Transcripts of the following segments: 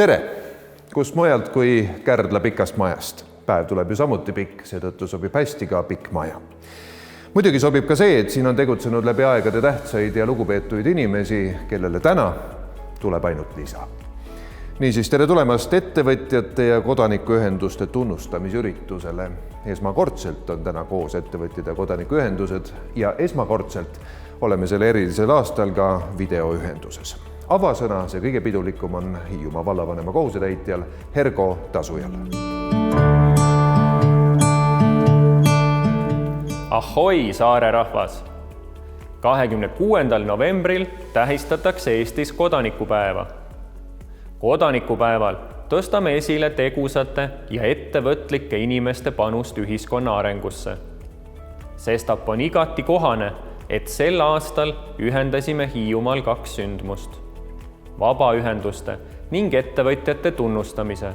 Tere! Kus mujalt kui Kärdla pikast majast. Päev tuleb ju samuti pikk, seetõttu sobib hästi ka pikk maja. Muidugi sobib ka see, et siin on tegutsenud läbi aegade tähtsaid ja lugupeetuid inimesi, kellele täna tuleb ainult lisa. Niisiis, tere tulemast ettevõtjate ja kodanikuühenduste tunnustamisüritusele. Esmakordselt on täna koos ettevõtjad ja kodanikuühendused ja esmakordselt oleme selle erilisel aastal ka videoühenduses. Avasõna, see kõige pidulikum on Hiiumaa vallavanema kohusetäitjal Hergo Tasujal. Ahoi, saare rahvas! 26. novembril tähistatakse Eestis kodanikupäeva. Kodanikupäeval tõstame esile tegusate ja ettevõtlike inimeste panust ühiskonna arengusse. Sestap on igati kohane, et sel aastal ühendasime Hiiumaal 2 sündmust. Vabaühenduste ning ettevõtjate tunnustamise.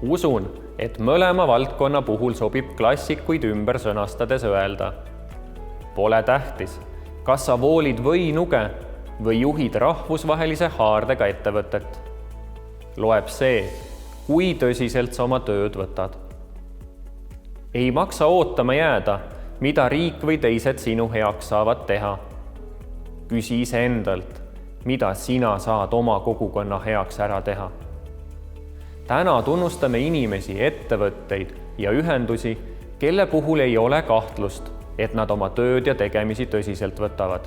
Usun, et mõlema valdkonna puhul sobib klassikuid ümber sõnastades öelda. Pole tähtis, kas sa voolid või nuge või juhid rahvusvahelise haardega ettevõtet. Loeb see, kui tõsiselt sa oma tööd võtad. Ei maksa ootama jääda, mida riik või teised sinu heaks saavad teha. Küsi ise endalt, mida sina saad oma kogukonna heaks ära teha. Täna tunnustame inimesi, ettevõtteid ja ühendusi, kelle puhul ei ole kahtlust, et nad oma tööd ja tegemisi tõsiselt võtavad.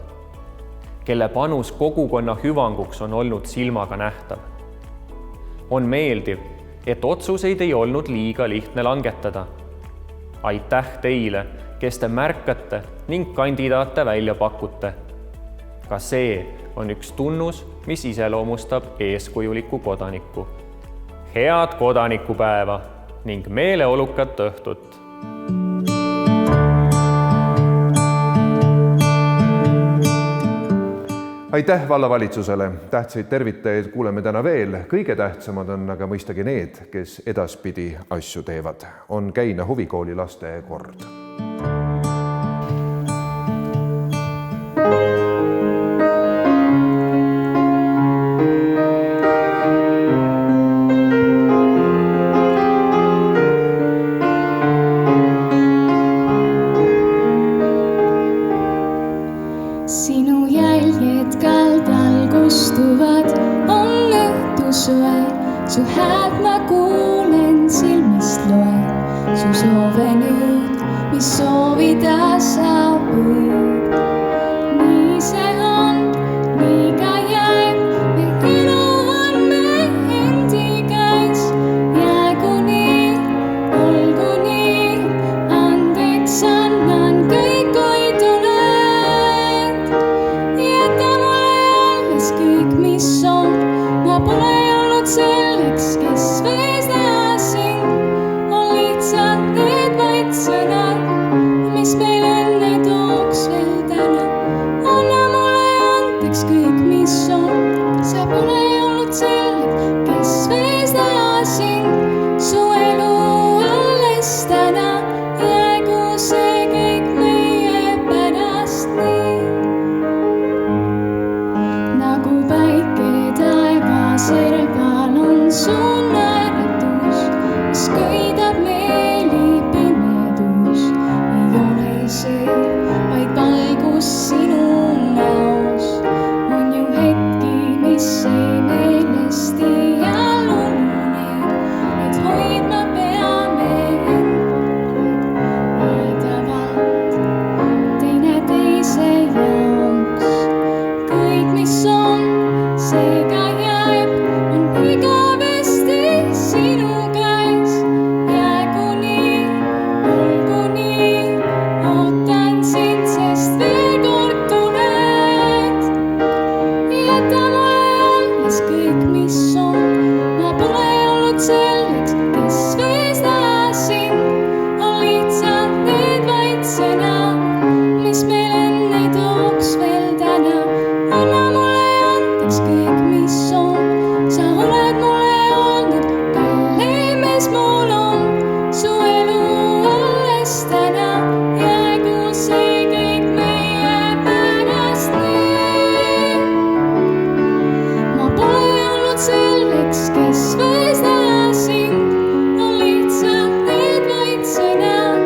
Kelle panus kogukonna hüvanguks on olnud silmaga nähtav. On meeldiv, et otsuseid ei olnud liiga lihtne langetada. Aitäh teile, kes te märkate ning kandidaate välja pakute. Ka see on üks tunnus, mis iseloomustab eeskujulikku kodanikku. Head kodanikupäeva ning meeleolukat õhtut! Aitäh vallavalitsusele! Tähtsaid tervitajaid kuuleme täna veel. Kõige tähtsamad on aga mõistagi need, kes edaspidi asju teevad. On Käina huvikooli laste kord. Sinu jäljed kaldal kustuvad, on õhtusöö. Su hääd ma kuulen, silmist loen. Su soove nüüd see, vaid valgus sinu näos. On ju hetki, mis ei meelesti ja lununeb, et hoidma peame endavad teineteise jaoks. Kõik, mis on, seega jääb, on igavesti sinu käes. Jäägu nii, olgu nii, ootan sind, sest veel kord tuled. Jäta mulle alles kõik, mis on, ma pole olnud selleks, kes võis näha sind. On lihtsalt need vaid sõnad, mis meil enne tooks veel täna. Anna mulle andeks kõik, mis on, sa oled mulle olnud kallim, mis mul on. Su elu alles täna, jäägu see kõik meie pärast nii. Ma pole olnud selleks, kes võis näha sind. On lihtsalt need vaid sõnad,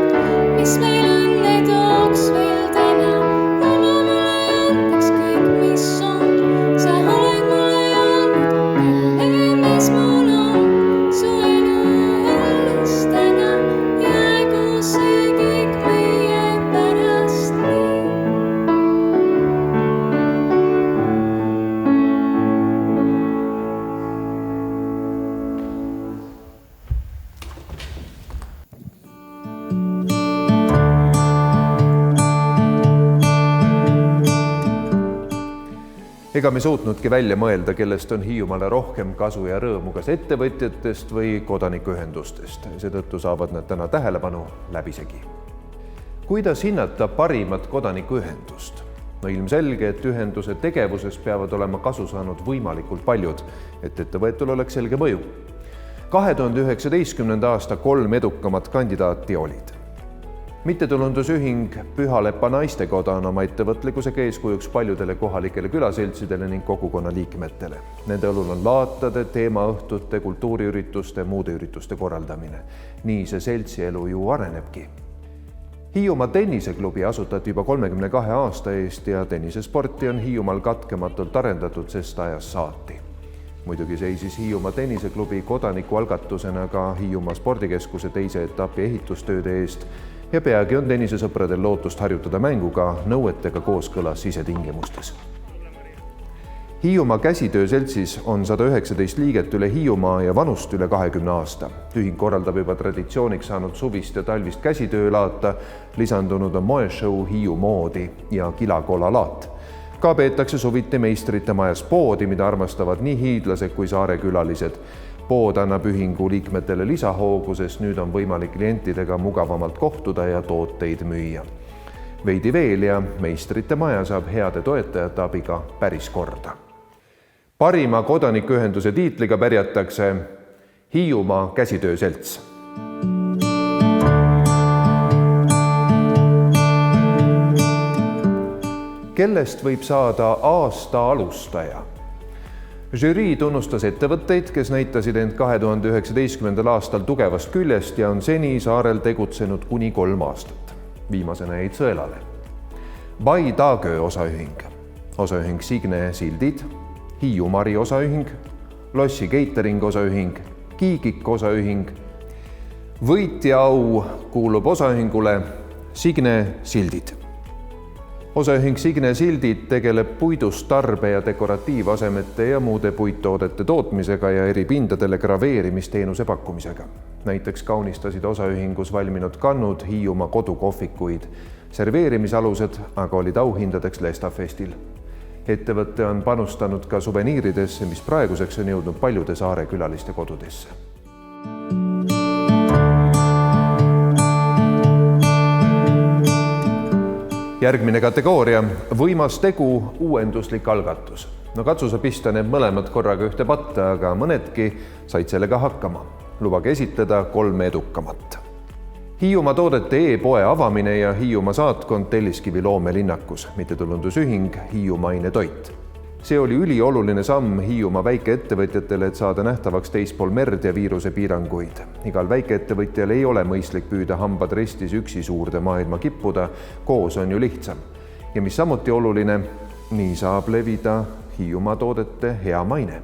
mis meil õnne tooks veel täna. Anna mulle andeks kõik, mis on, sa oled mulle olnud kallim, mis mul on. Su elu alles täna, jäägu see kõik meie pärast nii. Ega me suutnudki välja mõelda, kellest on Hiiumaale rohkem kasu ja rõõmu, kas ettevõtjatest või kodanikuühendustest. Seetõttu saavad nad täna tähelepanu läbisegi. Kuidas hinnata parimat kodanikuühendust? No ilmselge, et ühenduse tegevuses peavad olema kasu saanud võimalikult paljud, et ettevõetul oleks selge mõju. 2019. aasta 3 edukamat kandidaati olid. Mittetulundusühing Pühalepa naistekoda on oma ettevõtlikkusega eeskujuks paljudele kohalikele külaseltsidele ning kogukonna liikmetele. Nende õlul on laatade, teemaõhtute, kultuuriürituste, muude ürituste korraldamine. Nii see seltsielu ju arenebki. Hiiumaa tenniseklubi asutati juba 32 aasta eest ja tennisesporti on Hiiumaal katkematult arendatud sest ajast saati. Muidugi seisis Hiiumaa tenniseklubi kodanikualgatusena ka Hiiumaa spordikeskuse teise etapi ehitustööde eest ja peagi on tennisesõpradel lootust harjutada mänguga nõuetega kooskõlas sisetingimustes. Hiiumaa käsitööseltsis on 119 liiget üle Hiiumaa ja vanust üle 20 aasta. Ühing korraldab juba traditsiooniks saanud suvist ja talvist käsitöölaata, lisandunud on moeshow Hiiu moodi ja kilakola laat. Ka peetakse suviti meistrite majas poodi, mida armastavad nii hiidlased kui saare külalised. Pood annab ühingu liikmetele lisahoogu, sest nüüd on võimalik klientidega mugavamalt kohtuda ja tooteid müüa. Veidi veel ja meistrite maja saab heade toetajate abiga päris korda. Parima kodanikuühenduse tiitliga pärjatakse Hiiumaa käsitööselts. Kellest võib saada aasta alustaja? Žürii tunnustas ettevõtteid, kes näitasid end 2019. aastal tugevast küljest ja on seni saarel tegutsenud kuni 3 aastat. Viimasena jäid sõelale. Bai Taagöö osaühing, osaühing Signe Sildid, Hiiumari osaühing, Lossi Catering osaühing, Kiigik osaühing. Võitja au kuulub osaühingule Signe Sildid. Osaühing Signe Sildid tegeleb puidust tarbe- ja dekoratiivasemete ja muude puittoodete tootmisega ja eri pindadele graveerimisteenuse pakkumisega. Näiteks kaunistasid osaühingus valminud kannud Hiiumaa kodukohvikuid. Serveerimisalused aga olid auhindadeks Lestafestil. Ettevõte on panustanud ka suveniiridesse, mis praeguseks on jõudnud paljude saare külaliste kodudesse. Järgmine kategooria, võimas tegu, uuenduslik algatus. No katsu sa pista need mõlemad korraga ühte patta, aga mõnedki said sellega hakkama. Lubage esitleda 3 edukamat. Hiiumaa toodete e-poe avamine ja Hiiumaa saatkond Telliskivi loomelinnakus, mittetulundusühing Hiiumaine toit. See oli ülioluline samm Hiiumaa väikeettevõtjatele, et saada nähtavaks teispool merd ja viiruse piiranguid. Igal väikeettevõtjal ei ole mõistlik püüda hambad ristis üksi suurde maailma kippuda, koos on ju lihtsam. Ja mis samuti oluline, nii saab levida Hiiumaa toodete hea maine.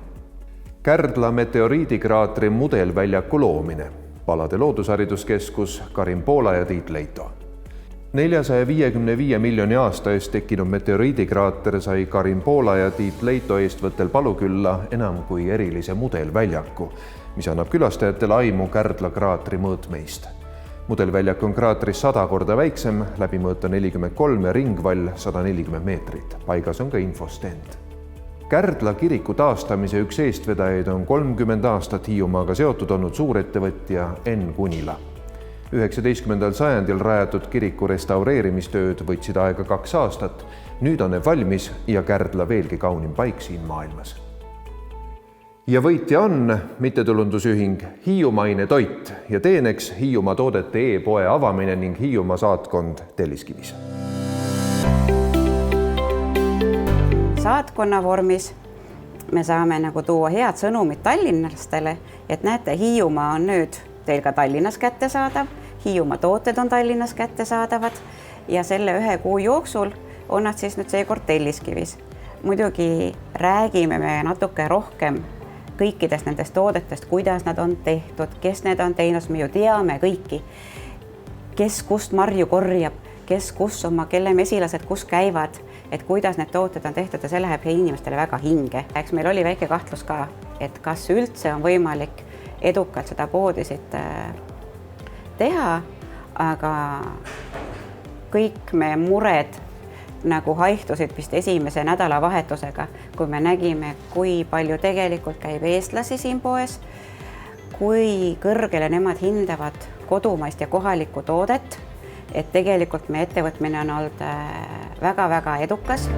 Kärdla meteoriidikraatri mudelväljaku loomine, Palade Loodushariduskeskus, Karin Poola ja Tiit Leito. 455 miljoni aasta eest tekkinud meteoriidikraater sai Karin Poola ja Tiit Leito eestvõttel Palukülla enam kui erilise mudelväljaku, mis annab külastajatele aimu Kärdla kraatri mõõtmeist. Mudelväljak on kraatris 100 korda väiksem, läbimõõta 43 ja ringvall 140 meetrit. Paigas on ka infostend. Kärdla kiriku taastamise üks eestvedajaid on 30 aastat Hiiumaaga seotud olnud suurettevõtja Enn Kunila. 19. sajandil rajatud kiriku restaureerimistööd võtsid aega 2 aastat. Nüüd on need valmis ja Kärdla veelgi kaunim paik siin maailmas. Ja võitja on mittetulundusühing Hiiumaine toit ja teeneks Hiiumaa toodete e-poe avamine ning Hiiumaa saatkond Telliskivis. Saatkonna vormis me saame nagu tuua head sõnumid tallinnastele, et näete, Hiiumaa on nüüd teil ka Tallinnas kättesaadav, Hiiumaa tooted on Tallinnas kättesaadavad ja selle 1 kuu jooksul on nad siis nüüd seekord Telliskivis. Muidugi räägime me natuke rohkem kõikidest nendest toodetest, kuidas nad on tehtud, kes need on teinud, me ju teame kõiki, kes kust marju korjab, kes kus kelle mesilased kus käivad, et kuidas need tooted on tehtud ja see läheb inimestele väga hinge. Eks meil oli väike kahtlus ka, et kas üldse on võimalik edukalt seda poodi siit teha, aga kõik meie mured nagu haihtusid vist esimese nädalavahetusega, kui me nägime, kui palju tegelikult käib eestlasi siin poes, kui kõrgele nemad hindavad kodumaist ja kohalikku toodet, et tegelikult meie ettevõtmine on olnud väga-väga edukas.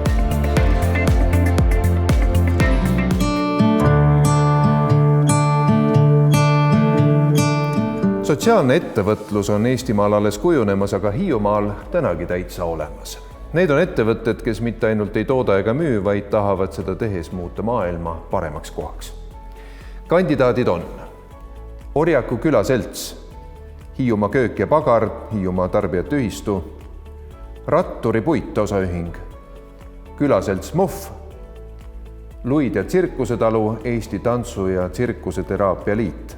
Sotsiaalne ettevõtlus on Eestimaal alles kujunemas, aga Hiiumaal tänagi täitsa olemas. Need on ettevõtted, kes mitte ainult ei tooda ega müü, vaid tahavad seda tehes muuta maailma paremaks kohaks. Kandidaadid on Orjaku külaselts, Hiiumaa köök ja pagar, Hiiumaa tarbijate ühistu, Ratturi puitosaühing, külaselts Muff, Luid ja tsirkusetalu, Eesti tantsu- ja tsirkuseteraapia liit,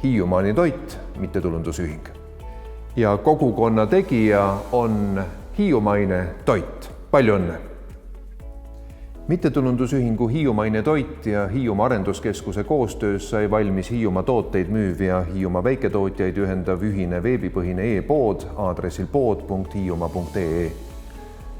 Hiiumaani toit, mittetulundusühing. Ja kogukonna tegija on Hiiumaine toit. Palju õnne! Mittetulundusühingu Hiiumaine toit ja Hiiumaa arenduskeskuse koostöös sai valmis Hiiumaa tooteid müüv ja Hiiumaa väiketootjaid ühendav ühine veebipõhine e-pood aadressil pood.hiiumaa.ee.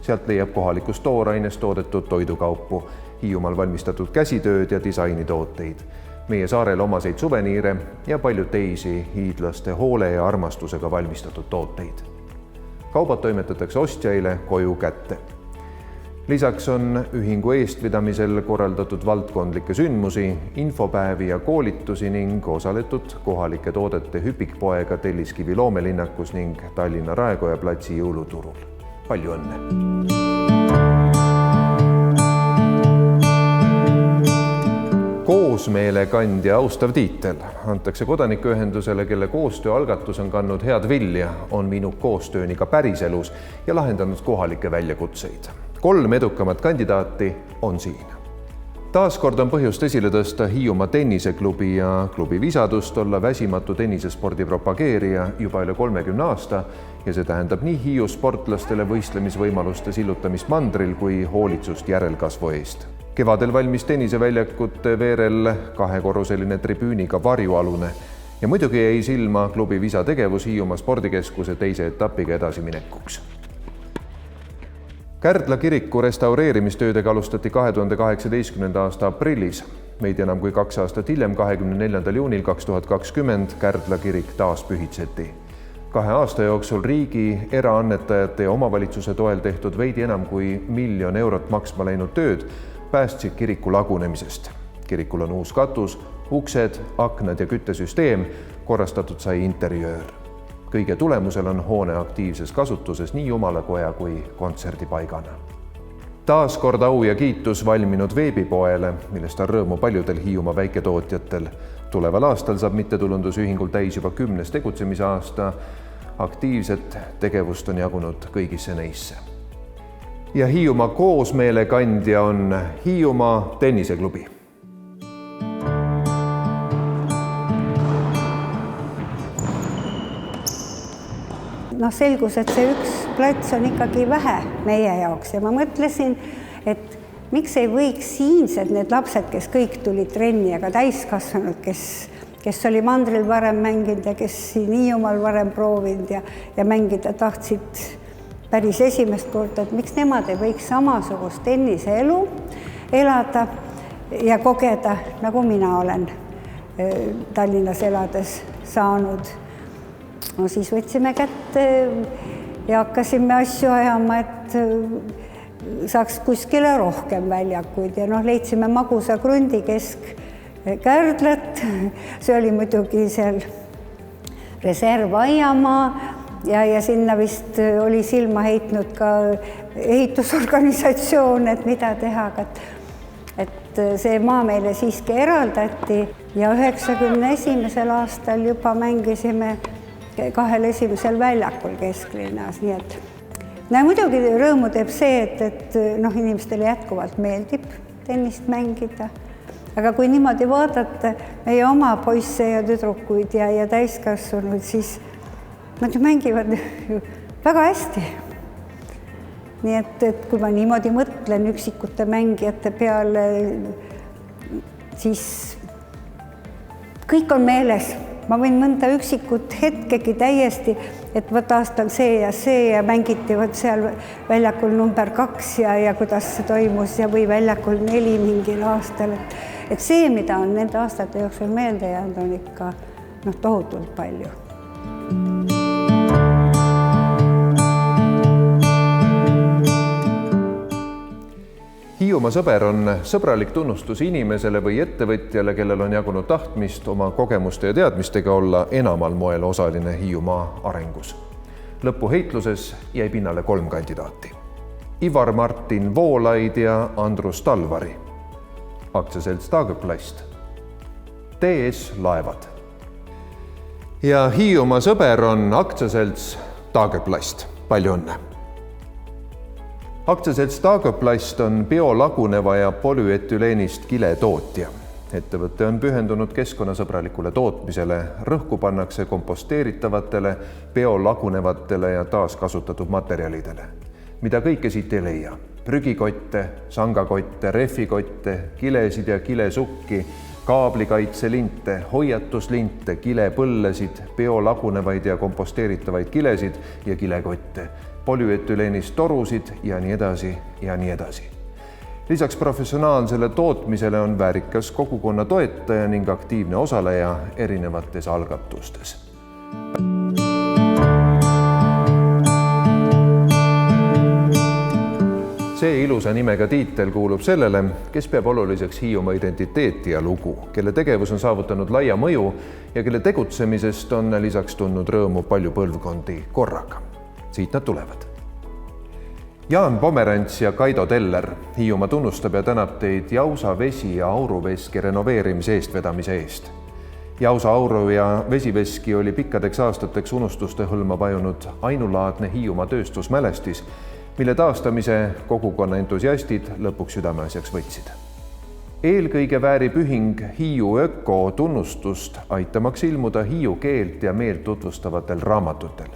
Sealt leiab kohalikust toorainest toodetud toidukaupu, Hiiumaal valmistatud käsitööd ja disainitooteid, meie saarel omaseid suveniire ja palju teisi hiidlaste hoole ja armastusega valmistatud tooteid. Kaubad toimetatakse ostjaile koju kätte. Lisaks on ühingu eestvedamisel korraldatud valdkondlikke sündmusi, infopäevi ja koolitusi ning osaletud kohalike toodete hüpikpoega Telliskivi loomelinnakus ning Tallinna Raekoja platsi jõuluturul. Palju õnne! Koosmeelekandja austav tiitel antakse kodanikuühendusele, kelle koostööalgatus on kandnud head vilja, on viinud koostööni ka päriselus ja lahendanud kohalikke väljakutseid. 3 edukamat kandidaati on siin. Taaskord on põhjust esile tõsta Hiiumaa tenniseklubi ja klubi visadust olla väsimatu tennisespordi propageerija juba üle 30 aasta ja see tähendab nii Hiiu sportlastele võistlemisvõimaluste sillutamist mandril kui hoolitsust järelkasvu eest. Kevadel valmis tenniseväljakute veerel 2-korruseline tribüüniga varjualune ja muidugi jäi silma klubi visa tegevus Hiiumaa spordikeskuse 2. etapiga edasiminekuks. Kärdla kiriku restaureerimistöödega alustati 2018. aasta aprillis. Veidi enam kui 2 aastat hiljem, 24. juunil 2020 Kärdla kirik taas pühitseti. 2 aasta jooksul riigi, eraannetajate ja omavalitsuse toel tehtud veidi enam kui 1 miljon eurot maksma läinud tööd päästsid kiriku lagunemisest. Kirikul on uus katus, uksed, aknad ja küttesüsteem, korrastatud sai interjöör. Kõige tulemusel on hoone aktiivses kasutuses nii jumalakoja kui kontserdipaigana. Taas kord au ja kiitus valminud veebipoele, millest on rõõmu paljudel Hiiumaa väiketootjatel. Tuleval aastal saab mittetulundusühingul täis juba 10. tegutsemise aasta. Aktiivset tegevust on jagunud kõigisse neisse. Ja Hiiumaa koosmeele kandja on Hiiumaa tenniseklubi. Selgus, et see üks plats on ikkagi vähe meie jaoks ja ma mõtlesin, et miks ei võiks siinsed need lapsed, kes kõik tulid trenni, aga täiskasvanud, kes oli mandril varem mänginud ja kes siin Hiiumaal varem proovinud ja mängida tahtsid päris esimest korda, et miks nemad ei võiks samasugust tenniseelu elada ja kogeda, nagu mina olen Tallinnas elades saanud. Siis võtsime kätte ja hakkasime asju ajama, et saaks kuskile rohkem väljakuid ja leidsime Magusa krundi kesk Kärdlat. See oli muidugi seal reservaiamaa ja sinna vist oli silma heitnud ka ehitusorganisatsioon, et mida teha, et see maa meile siiski eraldati ja 91. aastal juba mängisime 2 esimesel väljakul kesklinnas, nii et muidugi rõõmu teeb see, et inimestele jätkuvalt meeldib tennist mängida, aga kui niimoodi vaadata meie oma poisse ja tüdrukuid ja täiskasvanud, siis nad ju mängivad väga hästi. Nii et kui ma niimoodi mõtlen üksikute mängijate peale, siis kõik on meeles. Ma võin mõnda üksikut hetkegi täiesti, et võt aastal see ja mängiti seal väljakul number 2 ja kuidas see toimus ja või väljakul 4 mingil aastal. Et see, mida on nende aastate jooksul meelde jäänud, on ikka tohutult palju. Hiiumaa sõber on sõbralik tunnustus inimesele või ettevõtjale, kellel on jagunud tahtmist oma kogemuste ja teadmistega olla enamal moel osaline Hiiumaa arengus. Lõpuheitluses jäi pinnale 3 kandidaati. Ivar Martin Voolaid ja Andrus Talvari. Aktsiaselts Taagõplast. TS Laevad. Ja Hiiumaa sõber on aktsiaselts Taagõplast. Palju õnne! Aktsiaselts Taagõplast on biolaguneva ja polüetüleenist kile tootja. Ettevõte on pühendunud keskkonnasõbralikule tootmisele, rõhku pannakse komposteeritavatele, biolagunevatele ja taaskasutatud materjalidele, mida kõike siit ei leia. Prügikotte, sangakotte, rehvikotte, kilesid ja kilesukki, kaablikaitselinte, hoiatuslinte, kilepõllesid, biolagunevaid ja komposteeritavaid kilesid ja kilekotte, polüetüleenist torusid ja nii edasi ja nii edasi. Lisaks professionaalsele tootmisele on väärikas kogukonna toetaja ning aktiivne osaleja erinevates algatustes. See ilusa nimega tiitel kuulub sellele, kes peab oluliseks Hiiumaa identiteeti ja lugu, kelle tegevus on saavutanud laia mõju ja kelle tegutsemisest on lisaks tundnud rõõmu palju põlvkondi korraga. Siit nad tulevad. Jaan Pomerants ja Kaido Teller Hiiumaa tunnustab ja tänab teid Jausa vesi ja auruveski renoveerimise eestvedamise eest. Jausa auru ja vesiveski oli pikkadeks aastateks unustuste hõlma vajunud ainulaadne Hiiumaa tööstusmälestis, mille taastamise kogukonna entusiastid lõpuks südameasjaks võtsid. Eelkõige väärib ühing Hiiu Öko tunnustust, aitamaks ilmuda hiiu keelt ja meelt tutvustavatel raamatutel.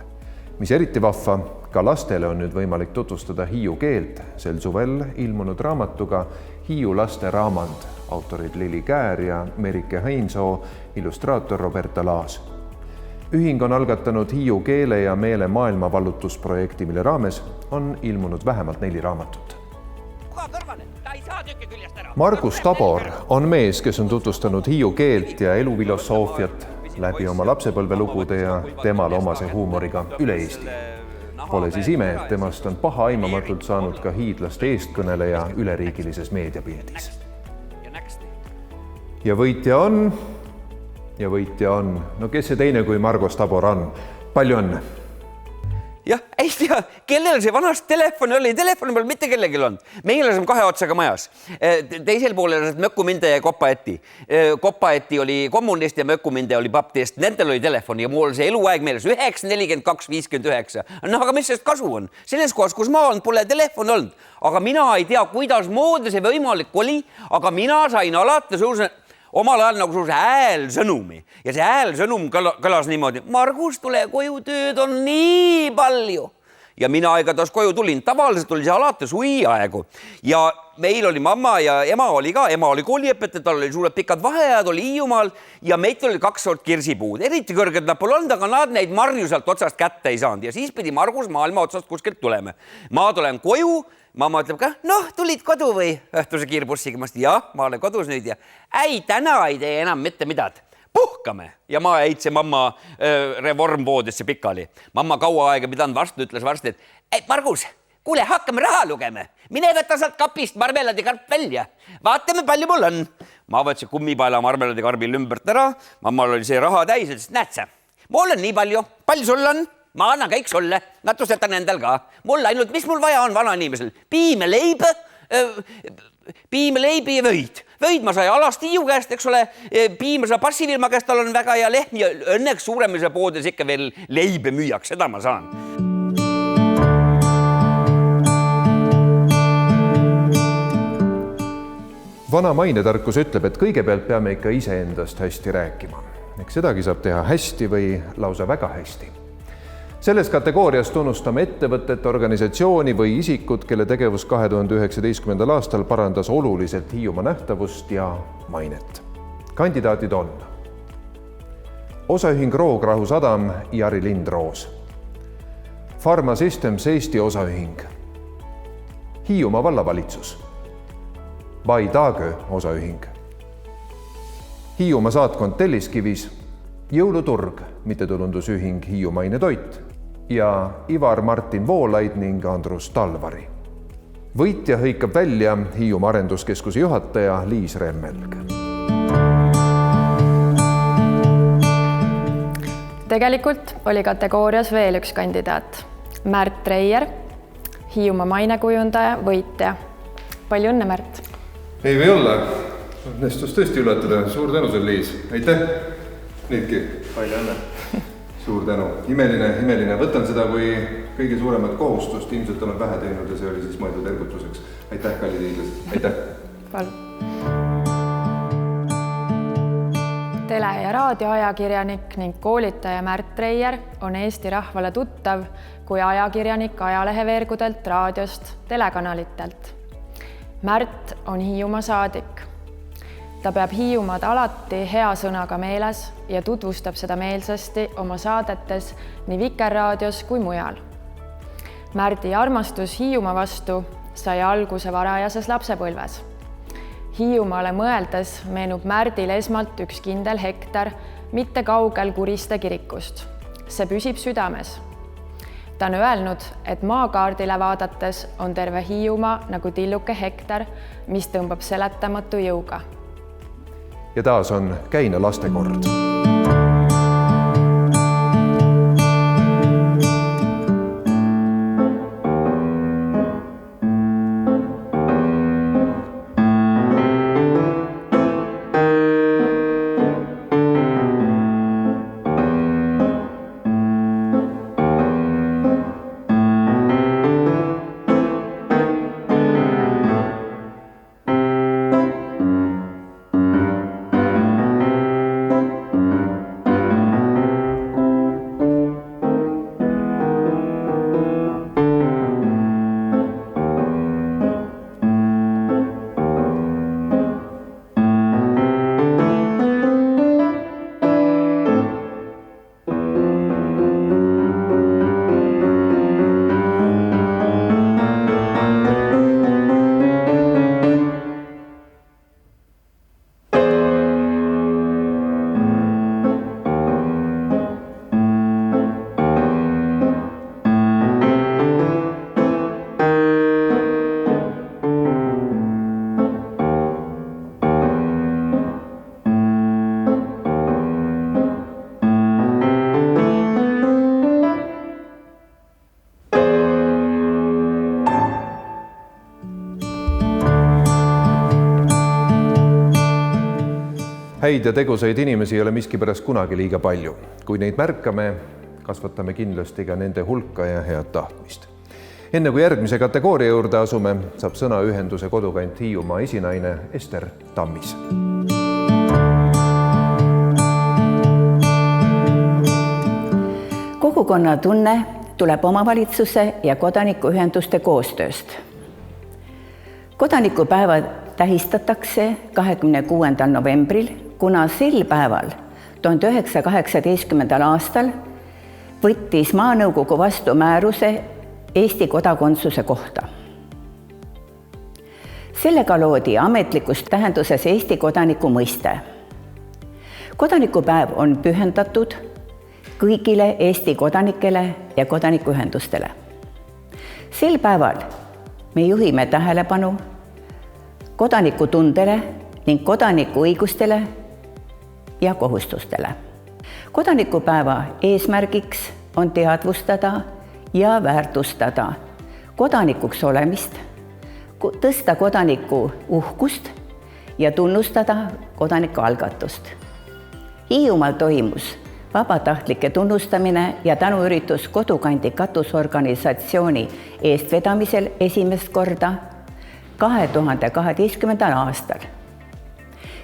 Mis eriti vahva, ka lastele on nüüd võimalik tutvustada hiiu keelt sel suvel ilmunud raamatuga Hiiu laste raamand, autorid Lili Käär ja Merike Hainsoo, illustraator Roberta Laas. Ühing on algatanud hiiu keele ja meele maailmavallutusprojekti, mille raames on ilmunud vähemalt 4 raamatut. Margus Tabor on mees, kes on tutvustanud hiiu keelt ja elufilosoofiat läbi oma lapsepõlvelugude ja temale omase huumoriga üle Eesti. Pole siis ime, et temast on paha aimamatult saanud ka hiidlaste eestkõneleja üleriigilises meediapildis. Ja võitja on, no kes see teine kui Margus Tabor on? Palju õnne! Jah, ei tea, kellel see vanast telefoni oli, telefoni peal mitte kellelgi olnud. Meil elasime 2 otsaga majas. Teisel pool elasid Mökuminde ja Kopaäti. Kopaäti oli kommunist ja Mökuminde oli baptist. Nendel oli telefoni ja mul see eluaeg meeles 94259. No aga mis sellest kasu on? Selles kohas, kus ma olen, pole telefoni olnud. Aga mina ei tea, kuidas moodi see võimalik oli, aga mina sain alati omal ajal nagu suuse häälsõnumi ja see häälsõnum kõlas niimoodi. Margus, tule koju, tööd on nii palju. Ja mina igatahes koju tulin. Tavaliselt oli see alati suviaegu ja meil oli mamma ja ema oli ka. Ema oli kooliõpetaja, tal oli suured pikad vaheajad, oli Hiiumaal ja meilt oli 2 sort kirsipuud. Eriti kõrged nad pole olnud, aga nad neid marju sealt otsast kätte ei saanud ja siis pidi Margus maailma otsast kuskilt tulema. Ma tulen koju. Mamma ütleb ka, tulid kodu või õhtuse kiirbussiga. Ma ütlesin, jah, ma olen kodus nüüd ja täna ei tee enam mitte midagi. Puhkame. Ja ma heitsin mamma reformvoodisse pikali. Mamma kaua aega pidanud vastu, ütles varsti, et Margus, kuule, hakkame raha lugema. Mine võtta sealt kapist marmeladikarp välja. Vaatame, palju mul on. Ma võtsin kummipaela marmeladikarbil ümbert ära. Mammal oli see raha täis, ütles, näed sa, mul on nii palju sul on? Ma annan kõik sulle, natusetan endal ka. Mul ainult, mis mul vaja on vana inimesel? Piimeleib ja vöid. Vöid ma sai alast Hiiu käest, eks ole. Piima sa passivilma käest, tal on väga hea lehm ja õnneks suuremise poodides ikka veel leibe müüaks, seda ma saan. Vana mainetarkus ütleb, et kõigepealt peame ikka iseendast hästi rääkima. Eks sedagi saab teha hästi või lausa väga hästi. Selles kategoorias tunnustame ettevõtet, organisatsiooni või isikut, kelle tegevus 2019. aastal parandas oluliselt Hiiumaa nähtavust ja mainet. Kandidaatid on osaühing Rookrahu Sadam Jari Lindroos, Pharma Systems Eesti osaühing, Hiiumaa vallavalitsus, Vai Taagö osaühing, Hiiumaa saatkond Telliskivis, Jõuluturg, mittetulundusühing Hiiumaine toit ja Ivar Martin Voolaid ning Andrus Talvari. Võitja hõikab välja Hiiumaa arenduskeskuse juhataja Liis Remmelg. Tegelikult oli kategoorias veel üks kandidaat. Märt Treier, Hiiumaa mainekujundaja, võitja. Palju õnne, Märt! Ei või olla. Õnnestus tõesti üllatada. Suur tänu sul, Liis. Aitäh! Niidki. Palju õnne! Suur tänu. Imeline. Võtan seda kui kõige suuremat kohustust. Ilmselt olen vähe teinud ja see oli siis mõeldud ergutuseks. Aitäh, kallid hiidlased. Aitäh! Palun! Tele- ja raadioajakirjanik ning koolitaja Märt Treier on Eesti rahvale tuttav kui ajakirjanik ajaleheveergudelt, raadiost, telekanalitelt. Märt on Hiiumaa saadik. Ta peab Hiiumaad alati hea sõnaga meeles ja tutvustab seda meelsasti oma saadetes nii Vikerraadios kui mujal. Märdi armastus Hiiumaa vastu sai alguse varajases lapsepõlves. Hiiumaale mõeldes meenub Märdil esmalt üks kindel hektar, mitte kaugel Kuriste kirikust. See püsib südames. Ta on öelnud, et maakaardile vaadates on terve Hiiumaa nagu tilluke hektar, mis tõmbab seletamatu jõuga. Ja taas on Käina lastekord. häid ja tegusaid inimesi ei ole miskipärast kunagi liiga palju. Kui neid märkame, kasvatame kindlasti ka nende hulka ja head tahtmist. Enne kui järgmise kategooria juurde asume, saab sõna ühenduse Kodukant Hiiumaa esinaine Ester Tammis. Kogukonna tunne tuleb omavalitsuse ja kodanikuühenduste koostööst. Kodanikupäeva tähistatakse 26. novembril, kuna sel päeval 1918. aastal võttis Maanõukogu vastu määruse Eesti kodakondsuse kohta. Sellega loodi ametlikus tähenduses Eesti kodaniku mõiste. Kodanikupäev on pühendatud kõigile Eesti kodanikele ja kodanikuühendustele. Sel päeval me juhime tähelepanu kodanikutundele ning kodanikuõigustele ja kohustustele. Kodanikupäeva eesmärgiks on teadvustada ja väärtustada kodanikuks olemist, tõsta kodaniku uhkust ja tunnustada kodaniku algatust. Hiiumaal toimus vabatahtlike tunnustamine ja tänuüritus Kodukandi katusorganisatsiooni eestvedamisel esimest korda 2012. aastal.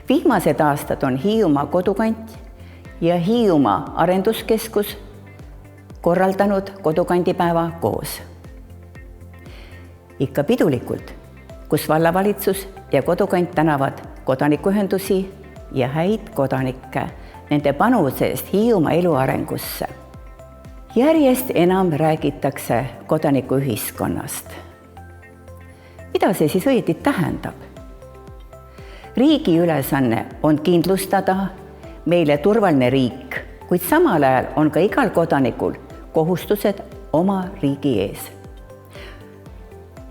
Viimased aastad on Hiiumaa Kodukant ja Hiiumaa Arenduskeskus korraldanud kodukandipäeva koos. Ikka pidulikult, kus vallavalitsus ja kodukant tänavad kodanikuühendusi ja häid kodanikke nende panuse eest Hiiumaa elu arengusse. Järjest enam räägitakse kodanikuühiskonnast. Mida see siis õieti tähendab? Riigi ülesanne on kindlustada meile turvaline riik, kuid samal ajal on ka igal kodanikul kohustused oma riigi ees.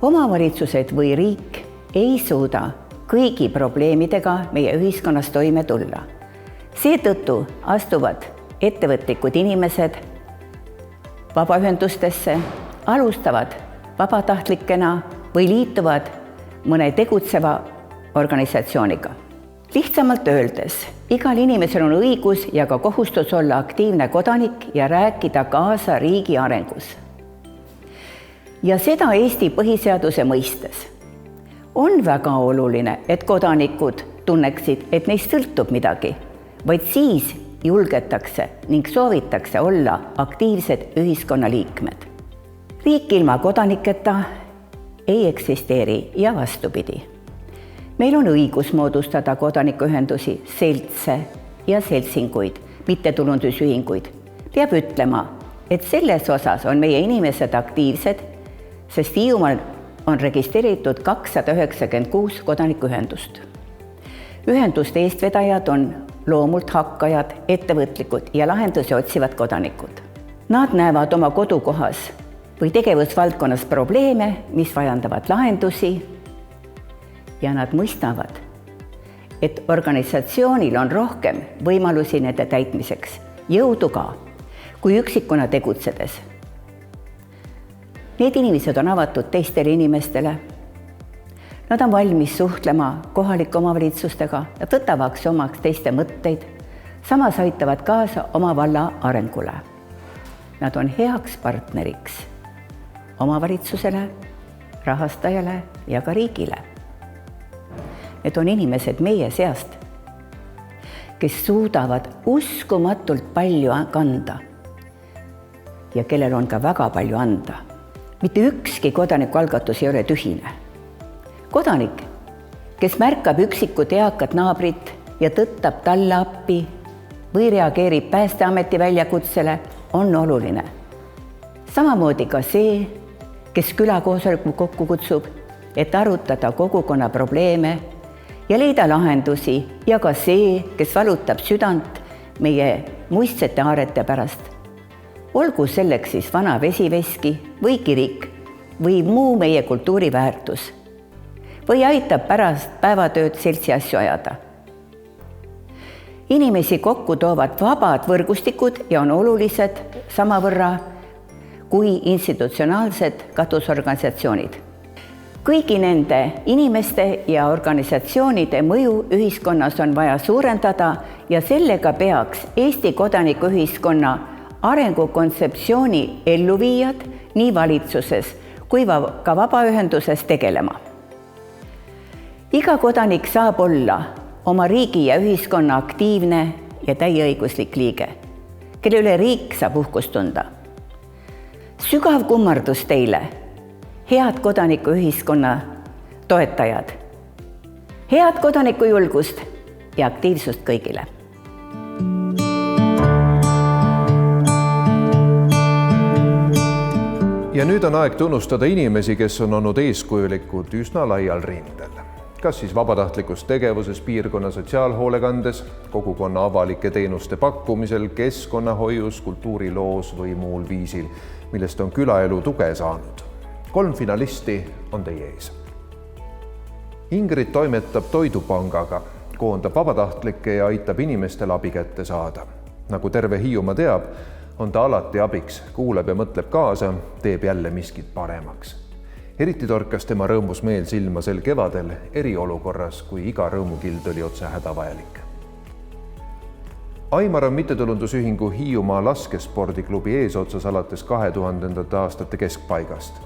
Omavalitsused või riik ei suuda kõigi probleemidega meie ühiskonnas toime tulla. Seetõttu astuvad ettevõtlikud inimesed vabaühendustesse, alustavad vabatahtlikena või liituvad mõne tegutseva organisatsiooniga. Lihtsamalt öeldes, igal inimesel on õigus ja ka kohustus olla aktiivne kodanik ja rääkida kaasa riigi arengus. Ja seda Eesti põhiseaduse mõistes. On väga oluline, et kodanikud tunneksid, et neist sõltub midagi, vaid siis julgetakse ning soovitakse olla aktiivsed ühiskonnaliikmed. Riik ilma kodaniketa ei eksisteeri ja vastupidi. Meil on õigus moodustada kodanikuühendusi, seltse ja seltsinguid, mittetulundusühinguid. Peab ütlema, et selles osas on meie inimesed aktiivsed, sest Hiiumaal on registreeritud 296 kodanikuühendust. Ühenduste eestvedajad on loomult hakkajad, ettevõtlikud ja lahendusi otsivad kodanikud. Nad näevad oma kodukohas või tegevusvaldkonnas probleeme, mis vajandavad lahendusi ja nad mõistavad, et organisatsioonil on rohkem võimalusi nende täitmiseks, jõudu ka, kui üksikuna tegutsedes. Need inimesed on avatud teistele inimestele. Nad on valmis suhtlema kohalike omavalitsustega ja võtavaks omaks teiste mõtteid, samas aitavad kaasa oma valla arengule. Nad on heaks partneriks omavalitsusele, rahastajale ja ka riigile. Need on inimesed meie seast, kes suudavad uskumatult palju kanda ja kellel on ka väga palju anda. Mitte ükski kodanikualgatus ei ole tühine. Kodanik, kes märkab üksikut eakat naabrit ja tõttab talle appi või reageerib Päästeameti väljakutsele, on oluline. Samamoodi ka see, kes külakoosoleku kokku kutsub, et arutada kogukonna probleeme ja leida lahendusi, ja ka see, kes valutab südant meie muistsete aarete pärast. Olgu selleks siis vana vesiveski või kirik või muu meie kultuuriväärtus või aitab pärast päevatööd seltsi asju ajada. Inimesi kokku toovad vabad võrgustikud ja on olulised samavõrra kui institutsionaalsed katusorganisatsioonid. kõigi nende inimeste ja organisatsioonide mõju ühiskonnas on vaja suurendada ja sellega peaks Eesti kodanikuühiskonna arengukontseptsiooni elluviijad nii valitsuses kui ka vabaühenduses tegelema. Iga kodanik saab olla oma riigi ja ühiskonna aktiivne ja täieõiguslik liige, kelle üle riik saab uhkust tunda. Sügav kummardus teile, head kodanikuühiskonna toetajad. Head kodanikujulgust ja aktiivsust kõigile. Ja nüüd on aeg tunnustada inimesi, kes on olnud eeskujulikud üsna laial rindel. Kas siis vabatahtlikus tegevuses piirkonna sotsiaalhoolekandes, kogukonna avalike teenuste pakkumisel, keskkonnahoius, kultuuriloos või muul viisil, millest on külaelu tuge saanud. 3 finalisti on teie ees. Ingrid toimetab Toidupangaga, koondab vabatahtlikke ja aitab inimestel abi kätte saada. Nagu terve Hiiumaa teab, on ta alati abiks, kuulab ja mõtleb kaasa, teeb jälle miskit paremaks. Eriti torkas tema rõõmus meel silma sel kevadel eriolukorras, kui iga rõõmukild oli otse hädavajalik. Aimar on mittetulundusühingu Hiiumaa laskespordiklubi eesotsas alates 2000. aastate keskpaigast.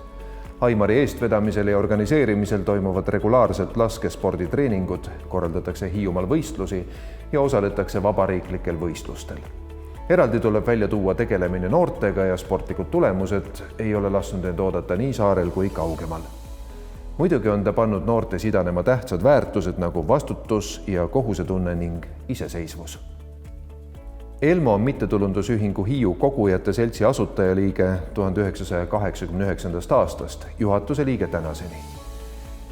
Aimari eestvedamisel ja organiseerimisel toimuvad regulaarselt laskesporditreeningud, korraldatakse Hiiumaal võistlusi ja osaletakse vabariiklikel võistlustel. Eraldi tuleb välja tuua tegelemine noortega ja sportlikud tulemused ei ole lasknud end oodata nii saarel kui kaugemal. Muidugi on ta pannud noorte sidanema tähtsad väärtused nagu vastutus ja kohusetunne ning iseseisvus. Elmo on mittetulundusühingu Hiiu kogujate seltsi asutajaliige 1989. aastast, juhatuse liige tänaseni.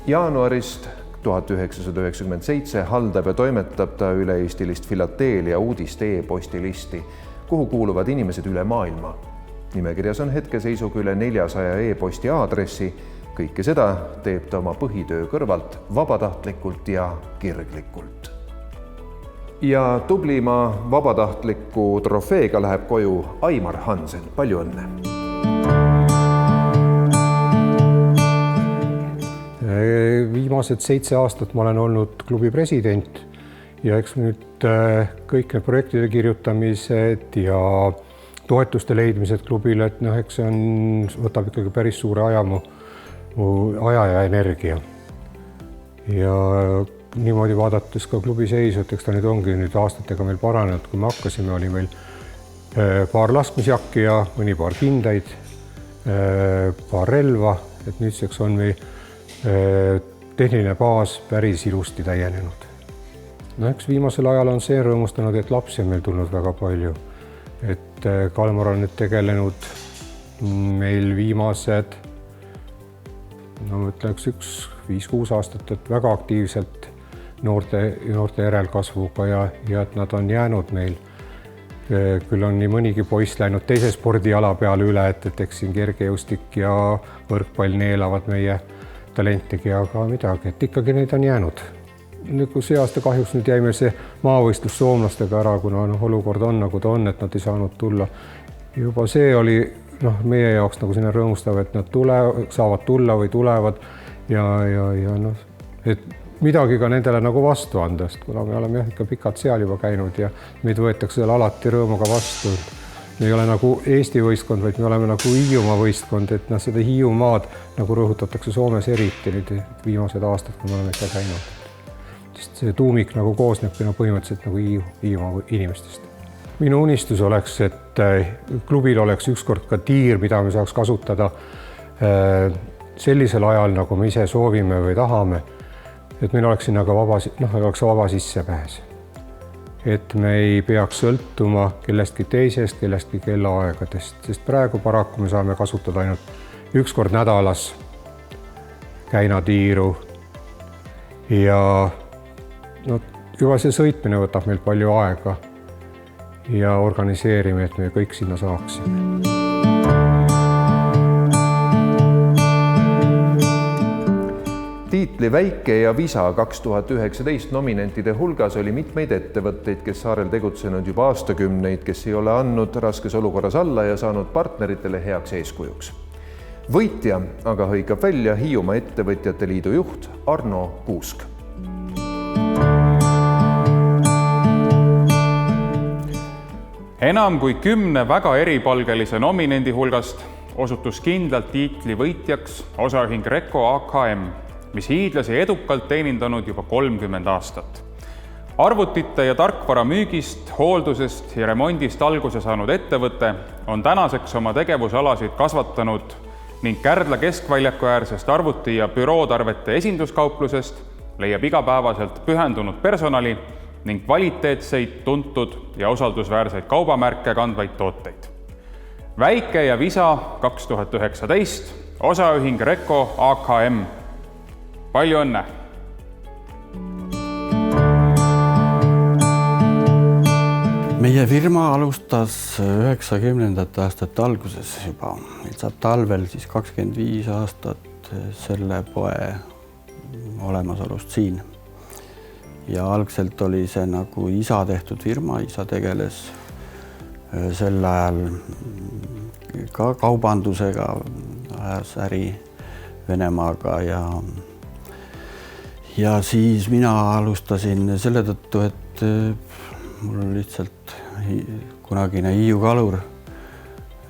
Jaanuarist 1997 haldab ja toimetab ta üle-eestilist filatelia uudiste e-postilisti, kuhu kuuluvad inimesed üle maailma. Nimekirjas on hetkeseisuga üle 400 e-posti aadressi. Kõike seda teeb ta oma põhitöö kõrvalt vabatahtlikult ja kirglikult. Ja tublima vabatahtliku trofeega läheb koju Aimar Hansen. Palju õnne! Viimased 7 aastat ma olen olnud klubi president ja eks nüüd kõik need projektide kirjutamised ja toetuste leidmised klubile, et eks see võtab ikkagi päris suure aja ja energia. Ja niimoodi vaadates ka klubi seisu, et eks ta nüüd ongi aastatega meil paranenud, kui me hakkasime, oli meil paar laskmisjakki ja mõni paar kindaid, paar relva, et nüüdseks on meil tehniline baas päris ilusti täienenud. Eks viimasel ajal on see rõõmustanud, et lapsi on meil tulnud väga palju. Et Kalmar on nüüd tegelenud meil viimased, ütleks 5-6 aastat, et väga aktiivselt noorte järelkasvuga ja et nad on jäänud meil. Küll on nii mõnigi poiss läinud teise spordiala peale üle, et eks siin kergejõustik ja võrkpall neelavad meie talentigi, aga midagi, et ikkagi neid on jäänud. See aasta kahjuks nüüd jäi meil see maavõistlus soomlastega ära, kuna olukord on nagu ta on, et nad ei saanud tulla. Juba see oli meie jaoks nagu sinna rõõmustav, et nad saavad tulla või tulevad ja et midagi ka nendele nagu vastu anda, sest kuna me oleme ikka pikalt seal juba käinud ja meid võetakse seal alati rõõmuga vastu. Me ei ole nagu Eesti võistkond, vaid me oleme nagu Hiiumaa võistkond, et seda Hiiumaad nagu rõhutatakse Soomes eriti nüüd viimased aastad, kui me oleme ikka käinud. Sest see tuumik nagu koosneb põhimõtteliselt nagu Hiiumaa inimestest. Minu unistus oleks, et klubil oleks ükskord ka tiir, mida me saaks kasutada sellisel ajal, nagu me ise soovime või tahame, et meil oleks sinna ka vaba sissepääs. Et me ei peaks sõltuma kellestki teisest, kellestki kellaaegadest, sest praegu paraku me saame kasutada ainult ükskord nädalas käinatiiru ja juba see sõitmine võtab meil palju aega ja organiseerime, et me kõik sinna saaksime. Tiitli Väike ja Visa 2019 nominentide hulgas oli mitmeid ettevõtteid, kes saarel tegutsenud juba aastakümneid, kes ei ole andnud raskes olukorras alla ja saanud partneritele heaks eeskujuks. Võitja aga hõikab välja Hiiumaa Ettevõtjate Liidu juht Arno Kuusk. Enam kui 10 väga eripalgelise nominendi hulgast osutus kindlalt tiitli võitjaks osaühing Reco AKM, mis hiidlasi edukalt teenindanud juba 30 aastat. Arvutite ja tarkvara müügist, hooldusest ja remondist alguse saanud ettevõte on tänaseks oma tegevusalasid kasvatanud ning Kärdla keskväljaku äärsest arvuti- ja bürootarvete esinduskauplusest leiab igapäevaselt pühendunud personali ning kvaliteetseid, tuntud ja usaldusväärseid kaubamärke kandvaid tooteid. Väike ja Visa 2019, osaühing Reco AKM. Palju õnne! Meie firma alustas 90. aastate alguses juba. Meil saab talvel siis 25 aastat selle poe olemasolust siin. Ja algselt oli see nagu isa tehtud firma, isa tegeles sel ajal ka kaubandusega, ajas äri Venemaaga ja siis mina alustasin selle tõttu, et mul lihtsalt kunagine Hiiu kalur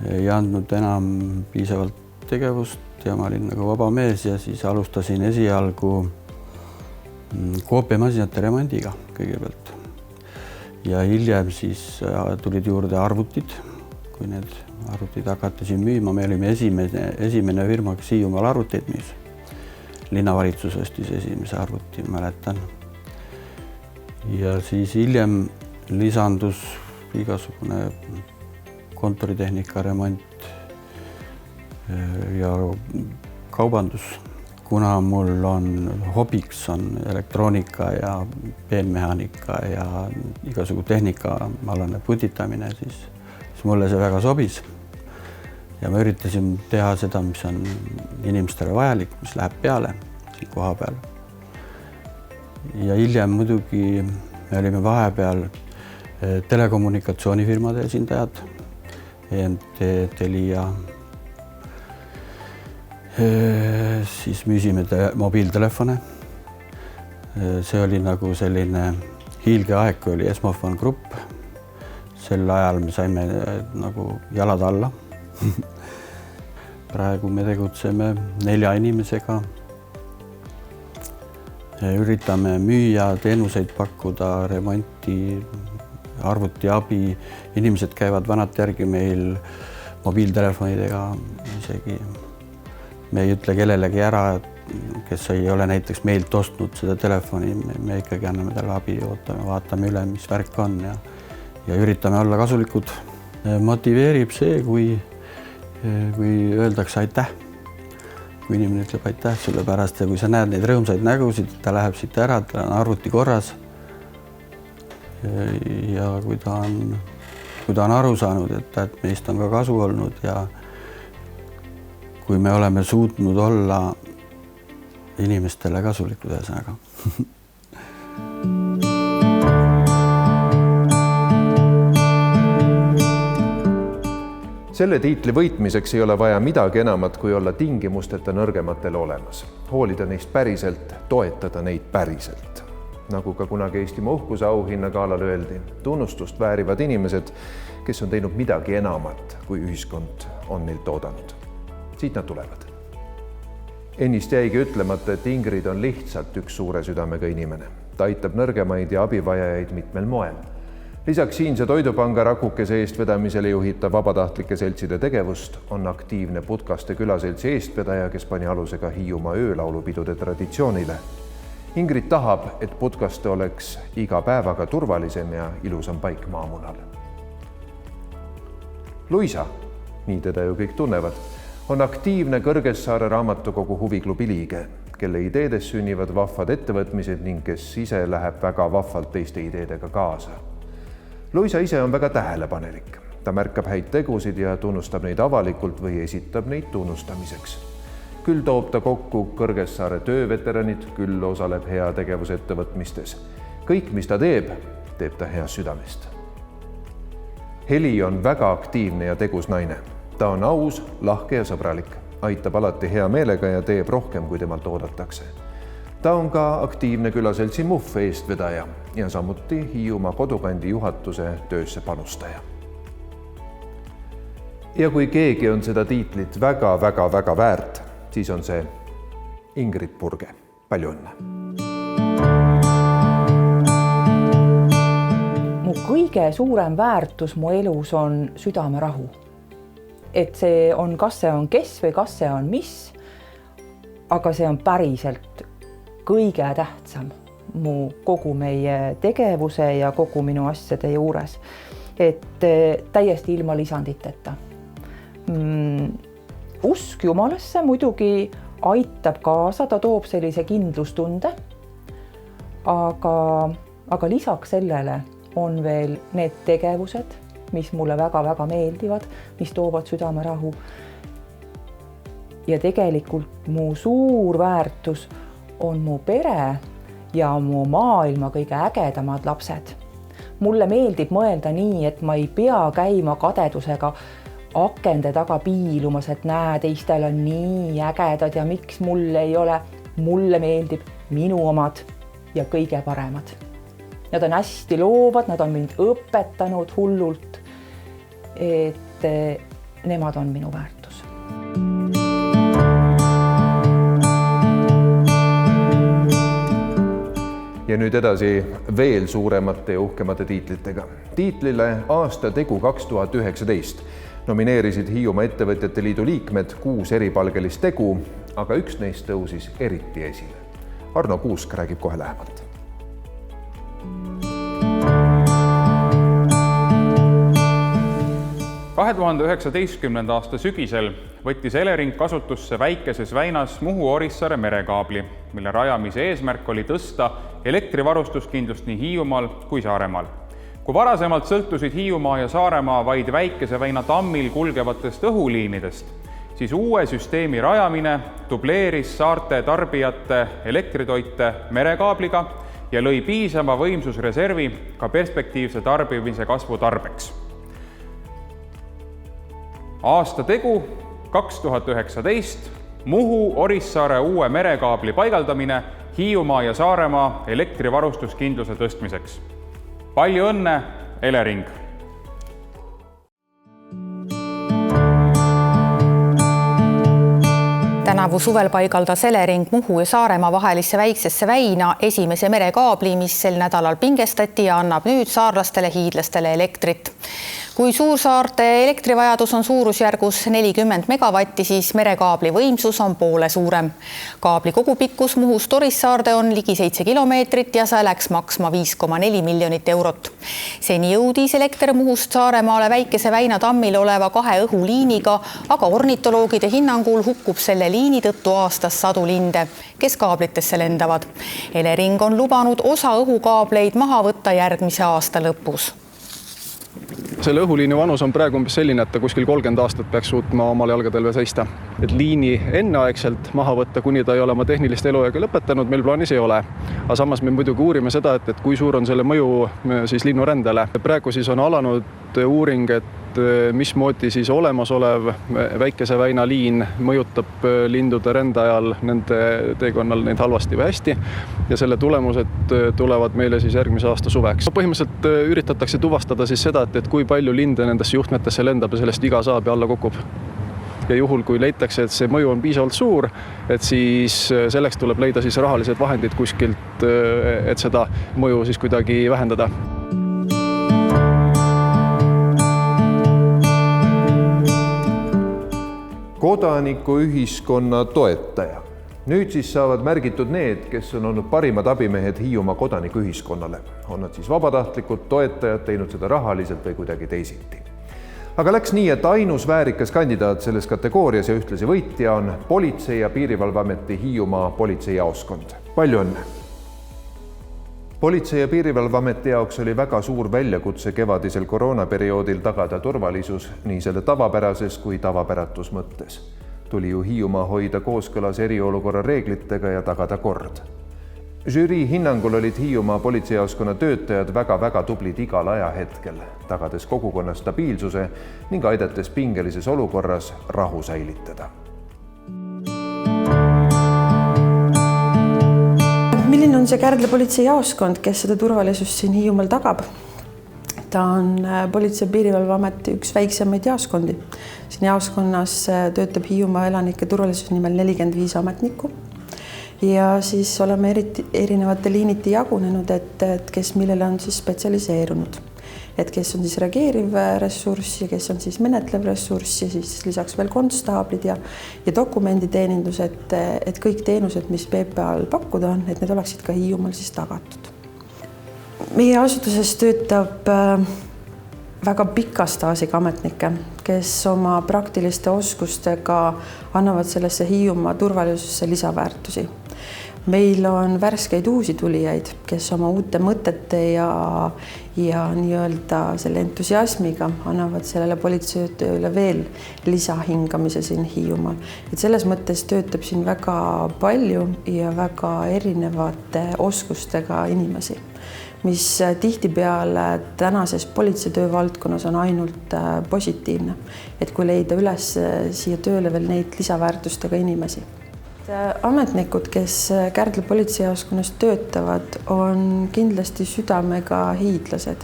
ei andnud enam piisavalt tegevust ja ma olin nagu vaba mees ja siis alustasin esialgu koopiamasinate remondiga kõigepealt. Ja hiljem siis tulid juurde arvutid, kui need arvutid hakati siin müüma. Me olime esimene firma, kes Hiiumaal arvuteid müüs. Linnavalitsus ostis esimese arvuti, mäletan. Ja siis hiljem lisandus igasugune kontoritehnika remont ja kaubandus. Kuna mul on hobiks on elektroonika ja peenmehaanika ja igasugu tehnikaalane putitamine, siis mulle see väga sobis. Ja ma üritasin teha seda, mis on inimestele vajalik, mis läheb peale siin koha peal. Ja hiljem muidugi me olime vahepeal telekommunikatsioonifirmade esindajad, EMT, Telia. Siis müüsime mobiiltelefone. See oli nagu selline hiilgeaeg, kui oli Esmofon Grupp. Sel ajal me saime nagu jalad alla. Praegu me tegutseme 4 inimesega. Üritame müüa, teenuseid pakkuda, remonti, arvuti abi. Inimesed käivad vanat järgi meil mobiiltelefonidega isegi. Me ei ütle kellelegi ära, kes ei ole näiteks meilt ostnud seda telefoni. Me ikkagi anname talle abi, vaatame üle, mis värk on ja üritame olla kasulikud. Motiveerib see, kui öeldakse aitäh. Kui inimene ütleb aitäh sulle pärast ja kui sa näed neid rõõmsaid nägusid, ta läheb siit ära, ta on arvuti korras. Ja kui ta on aru saanud, et meist on ka kasu olnud ja kui me oleme suutnud olla inimestele kasulikud ühesõnaga. Selle tiitli võitmiseks ei ole vaja midagi enamat, kui olla tingimusteta nõrgematele olemas. Hoolida neist päriselt, toetada neid päriselt. Nagu ka kunagi Eestimaa uhkuse auhinna galal öeldi, tunnustust väärivad inimesed, kes on teinud midagi enamat, kui ühiskond on neilt oodanud. Siit nad tulevad. Ennist jäigi ütlemata, et Ingrid on lihtsalt üks suure südamega inimene. Ta aitab nõrgemaid ja abivajajaid mitmel moel. Lisaks siinse toidupanga rakukese eestvedamisele juhitav vabatahtlike seltside tegevust on aktiivne Putkaste külaseltsi eestvedaja, kes pani alusega Hiiumaa öölaulupidude traditsioonile. Ingrid tahab, et Putkaste oleks iga päevaga turvalisem ja ilusam paik maamunal. Luisa, nii teda ju kõik tunnevad, on aktiivne Kõrgessaare raamatukogu huviklubi liige, kelle ideedes sünnivad vahvad ettevõtmised ning kes ise läheb väga vahvalt teiste ideedega kaasa. Luisa ise on väga tähelepanelik. Ta märkab häid tegusid ja tunnustab neid avalikult või esitab neid tunnustamiseks. Küll toob ta kokku Kõrgessaare tööveteranid, küll osaleb hea tegevusettevõtmistes. Kõik, mis ta teeb ta hea südamest. Heli on väga aktiivne ja tegus naine. Ta on aus, lahke ja sõbralik. aitab alati hea meelega ja teeb rohkem, kui temalt oodatakse. Ta on ka aktiivne külaseltsi Muhv eestvedaja ja samuti Hiiumaa kodukandi juhatuse töösse panustaja. Ja kui keegi on seda tiitlit väga väärt, siis on see Ingrid Purge. Palju õnne! Mu kõige suurem väärtus mu elus on südamerahu. Et see on, kas see on kes või kas see on mis, aga see on päriselt kõige tähtsam mu kogu meie tegevuse ja kogu minu asjade juures. Et täiesti ilma lisanditeta. Usk Jumalasse muidugi aitab kaasa, ta toob sellise kindlustunde, aga lisaks sellele on veel need tegevused, mis mulle väga meeldivad, mis toovad südamerahu. Ja tegelikult mu suur väärtus on mu pere ja mu maailma kõige ägedamad lapsed. Mulle meeldib mõelda nii, et ma ei pea käima kadedusega akende taga piilumas, et näe, teistel on nii ägedad ja miks mul ei ole. Mulle meeldib minu omad ja kõige paremad. Nad on hästi loovad, nad on mind õpetanud hullult, et nemad on minu väärtus. Ja nüüd edasi veel suuremate ja uhkemate tiitlitega. Tiitlile aasta tegu 2019 nomineerisid Hiiumaa Ettevõtjate Liidu liikmed 6 eripalgelist tegu, aga üks neist tõusis eriti esile. Arno Kuusk räägib kohe lähemalt. – 2019. aasta sügisel võttis Elering kasutusse väikeses väinas Muhu-Orissaare merekaabli, mille rajamise eesmärk oli tõsta elektrivarustuskindlust nii Hiiumaal kui Saaremaal. Kui varasemalt sõltusid Hiiumaa ja Saaremaa vaid väikese väina tammil kulgevatest õhuliinidest, siis uue süsteemi rajamine dubleeris saarte tarbijate elektritoite merekaabliga ja lõi piisava võimsusreservi ka perspektiivse tarbimise kasvu tarbeks. Aasta tegu 2019 Muhu-Orissaare uue merekaabli paigaldamine Hiiumaa ja Saaremaa elektrivarustuskindluse tõstmiseks. Palju õnne, Elering! Tänavu suvel paigaldas Elering Muhu ja Saaremaa vahelisse väiksesse väina esimese merekaabli, mis sel nädalal pingestati ja annab nüüd saarlastele hiidlastele elektrit. Kui suursaarte elektrivajadus on suurusjärgus 40 megavatti, siis merekaabli võimsus on poole suurem. Kaabli kogupikkus Muhust Orissaarde on ligi 7 kilomeetrit ja see läks maksma 5,4 miljonit eurot. Seni jõudis elekter Muhust Saaremaale väikese väina tammil oleva 2 õhuliiniga, aga ornitoloogide hinnangul hukkub selle liini tõttu aastas 100 linde, kes kaablitesse lendavad. Elering on lubanud osa õhukaableid maha võtta järgmise aasta lõpus. Selle õhuliini vanus on praegu umbes selline, et ta kuskil 30 aastat peaks suutma omal jalgadel seista. Et liini enneaegselt maha võtta, kuni ta ei ole oma tehnilist eluaega lõpetanud, meil plaanis ei ole. Aga samas me muidugi uurime seda, et kui suur on selle mõju siis linnurändele. Praegu siis on alanud uuring, et mismoodi siis olemasolev väikese väina liin mõjutab lindude rändajal nende teekonnal neid halvasti või hästi ja selle tulemused tulevad meile siis järgmise aasta suveks. Põhimõtteliselt üritatakse tuvastada siis seda, et kui palju linde nendesse juhtmetesse lendab ja sellest iga saab ja alla kukub. Ja juhul, kui leitakse, et see mõju on piisavalt suur, et siis selleks tuleb leida siis rahalised vahendid kuskilt, et seda mõju siis kuidagi vähendada. Kodanikuühiskonna toetaja. Nüüd siis saavad märgitud need, kes on olnud parimad abimehed Hiiumaa kodanikuühiskonnale. On nad siis vabatahtlikud toetajad, teinud seda rahaliselt või kuidagi teisiti. Aga läks nii, et ainus väärikas kandidaat selles kategoorias ja ühtlasi võitja on Politsei- ja Piirivalveameti Hiiumaa politseijaoskond. Palju õnne! Politsei- ja Piirivalveameti jaoks oli väga suur väljakutse kevadisel koroonaperioodil tagada turvalisus nii selle tavapärases kui tavapäratus mõttes. Tuli ju Hiiumaa hoida kooskõlas eriolukorra reeglitega ja tagada kord. Žürii hinnangul olid Hiiumaa politseijaoskonna töötajad väga tublid igal ajahetkel, tagades kogukonna stabiilsuse ning aidates pingelises olukorras rahu säilitada. on see Kärdla politseijaoskond, kes seda turvalisust siin Hiiumaal tagab. Ta on Politsei- ja Piirivalveameti üks väiksemaid jaoskondi. Siin jaoskonnas töötab Hiiumaa elanike turvalisuse nimel 45 ametnikku. Ja siis oleme erinevate liiniti jagunenud, et kes millele on siis spetsialiseerunud. Et kes on siis reageeriv ressurss ja kes on siis menetlev ressurss ja siis lisaks veel konstaablid ja dokumenditeenindus, et kõik teenused, mis PPA-l pakkuda on, et need oleksid ka Hiiumaal siis tagatud. Meie asutuses töötab väga pika staažiga ametnikke, kes oma praktiliste oskustega annavad sellesse Hiiumaa turvalisusse lisaväärtusi. Meil on värskeid uusi tulijaid, kes oma uute mõtete ja nii-öelda selle entusiasmiga annavad sellele politseitööle veel lisahingamise siin Hiiumaal. Et selles mõttes töötab siin väga palju ja väga erinevate oskustega inimesi, mis tihtipeale tänases politseitöö valdkonnas on ainult positiivne, et kui leida üles siia tööle veel neid lisaväärtustega inimesi. Ametnikud, kes Kärdla politseijaoskonnas töötavad, on kindlasti südamega hiidlased.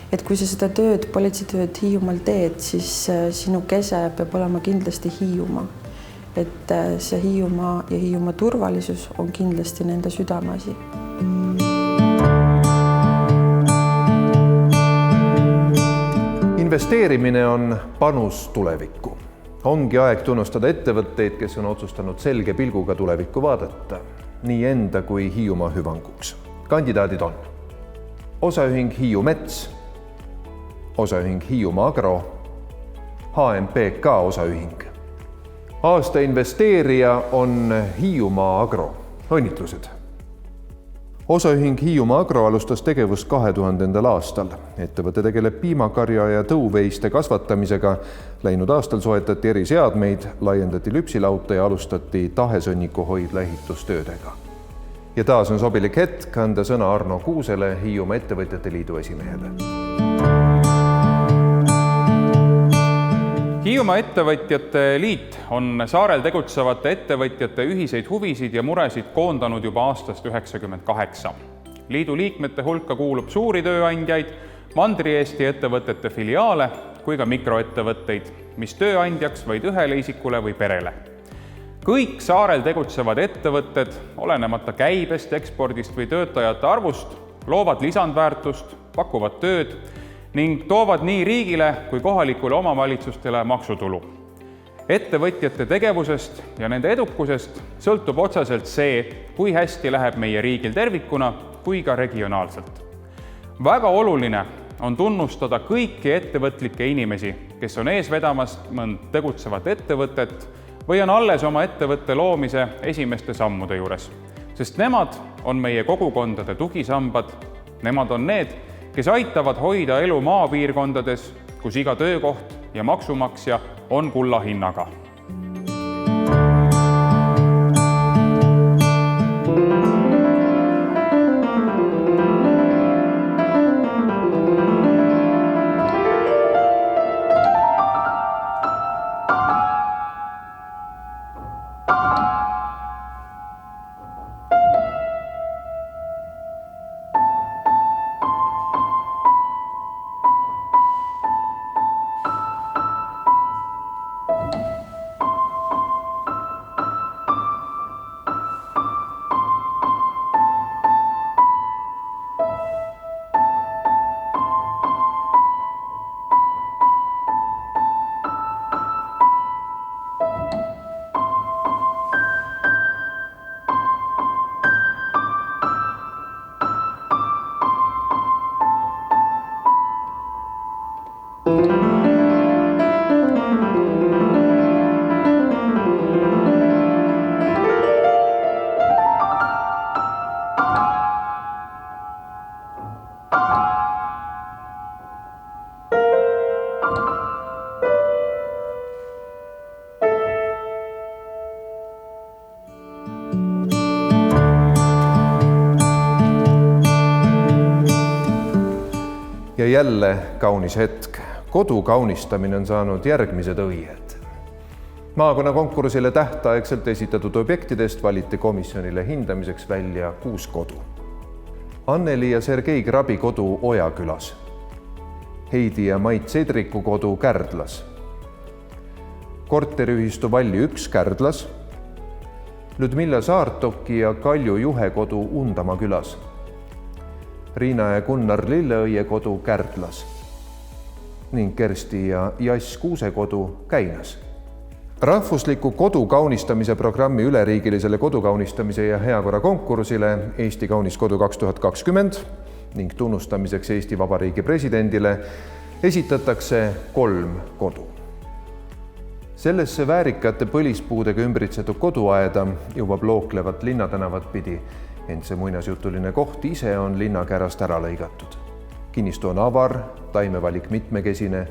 Et kui sa seda tööd, politseitööd Hiiumaal teed, siis sinu kese peab olema kindlasti Hiiumaa. Et see Hiiumaa ja Hiiumaa turvalisus on kindlasti nende südameasi. Investeerimine on panus tulevikku. Ongi aeg tunnustada ettevõtteid, kes on otsustanud selge pilguga tulevikku vaadata, nii enda kui Hiiumaa hüvanguks. Kandidaadid on osaühing Hiiu Mets, osaühing Hiiumaa Agro, HMPK osaühing. Aasta investeerija on Hiiumaa Agro. Õnnitlused! Osaühing Hiiumaa Agro alustas tegevust 2000. aastal. Ettevõte tegeleb piimakarja ja tõuveiste kasvatamisega. Läinud aastal soetati eri seadmeid, laiendati lüpsilauta ja alustati tahesõnnikuhoidla ehitustöödega. Ja taas on sobilik hetk anda sõna Arno Kuusele, Hiiumaa Ettevõtjate Liidu esimehele. Hiiumaa Ettevõtjate Liit on saarel tegutsevate ettevõtjate ühiseid huvisid ja muresid koondanud juba aastast 1998. Liidu liikmete hulka kuulub suuri tööandjaid, Mandri-Eesti ettevõtete filiaale kui ka mikroettevõtteid, mis tööandjaks vaid ühele isikule või perele. Kõik saarel tegutsevad ettevõtted, olenemata käibest, ekspordist või töötajate arvust, loovad lisandväärtust, pakuvad tööd ning toovad nii riigile kui kohalikule omavalitsustele maksutulu. Ettevõtjate tegevusest ja nende edukusest sõltub otseselt see, kui hästi läheb meie riigil tervikuna kui ka regionaalselt. Väga oluline on tunnustada kõiki ettevõtlikke inimesi, kes on ees vedamas mõnd tegutsevat ettevõtet või on alles oma ettevõtte loomise esimeste sammude juures, sest nemad on meie kogukondade tugisambad, nemad on need, kes aitavad hoida elu maapiirkondades, kus iga töökoht ja maksumaksja on kulla hinnaga. Ja jälle kaunis hetk. Kodu kaunistamine on saanud järgmised õied. Maakonna konkursile tähtaegselt esitatud objektidest valiti komisjonile hindamiseks välja 6 kodu. Anneli ja Sergei Krabi kodu Ojakülas, Heidi ja Mait Sedriku kodu Kärdlas, korteriühistu Valli 1 Kärdlas, Ludmilla Saartoki ja Kalju Juhe kodu Undamaa külas, Riina ja Gunnar Lilleõie kodu Kärdlas ning Kersti ja Jass Kuuse kodu Käinas. Rahvusliku kodu kaunistamise programmi üleriigilisele kodukaunistamise ja heakorra konkursile Eesti Kaunis kodu 2020 ning tunnustamiseks Eesti Vabariigi presidendile esitatakse 3 kodu. Sellesse väärikate põlispuudega ümbritsetud koduaeda jõuab looklevat linnatänavat pidi, ent see muinasjutuline koht ise on linnakärast ära lõigatud. Kinnistu on avar, taimevalik mitmekesine,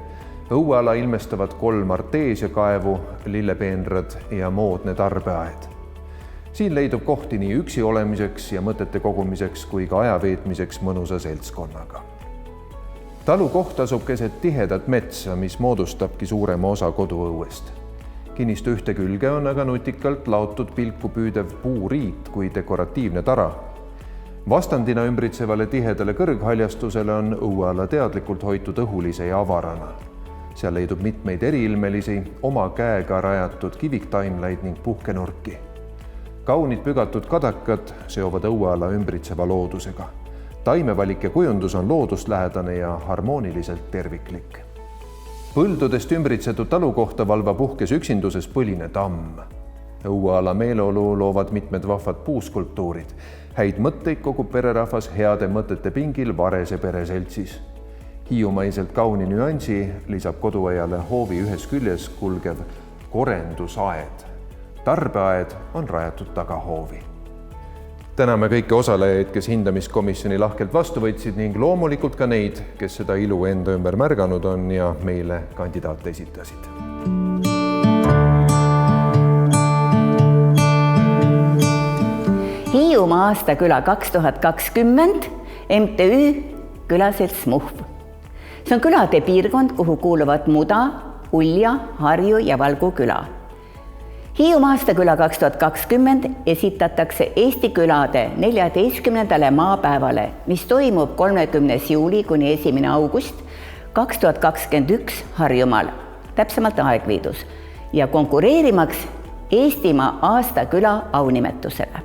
õueala ilmestavad 3 arteesiakaevu, lillepeenrad ja moodne tarbeaed. Siin leidub kohti nii üksi olemiseks ja mõtete kogumiseks kui ka ajaveetmiseks mõnusa seltskonnaga. Talu koht asub keset tihedat metsa, mis moodustabki suurema osa koduõuest. Kinnistu ühte külge on aga nutikalt laotud pilku püüdev puuriit kui dekoratiivne tara. Vastandina ümbritsevale tihedale kõrghaljastusele on õueala teadlikult hoitud õhulise ja avarana. Seal leidub mitmeid eriilmelisi, oma käega rajatud kiviktaimlaid ning puhkenurki. Kaunid pügatud kadakad seovad õueala ümbritseva loodusega. Taimevalik ja kujundus on looduslähedane ja harmooniliselt terviklik. Põldudest ümbritsetud talu kohta valvab uhkes üksinduses põline tamm. Õueala meeleolu loovad mitmed vahvad puuskulptuurid. Häid mõtteid kogub pererahvas heade mõtete pingil Varese pereseltsis. Hiiumaiselt kauni nüansi lisab koduaiale hoovi ühes küljes kulgev korendusaed. Tarbeaed on rajatud tagahoovi. Täname kõiki osalejaid, kes hindamiskomisjoni lahkelt vastu võtsid ning loomulikult ka neid, kes seda ilu enda ümber märganud on ja meile kandidaate esitasid. Hiiumaa aastaküla 2020 MTÜ Külaselts Muhv. See on külade piirkond, kuhu kuuluvad Muda, Ulja, Harju ja Valgu küla. Hiiumaa aastaküla 2020 esitatakse Eesti külade 14. maapäevale, mis toimub 30. juuli kuni 1. august 2021 Harjumaal, täpsemalt Aegviidus, ja konkureerimaks Eestimaa aastaküla aunimetusele.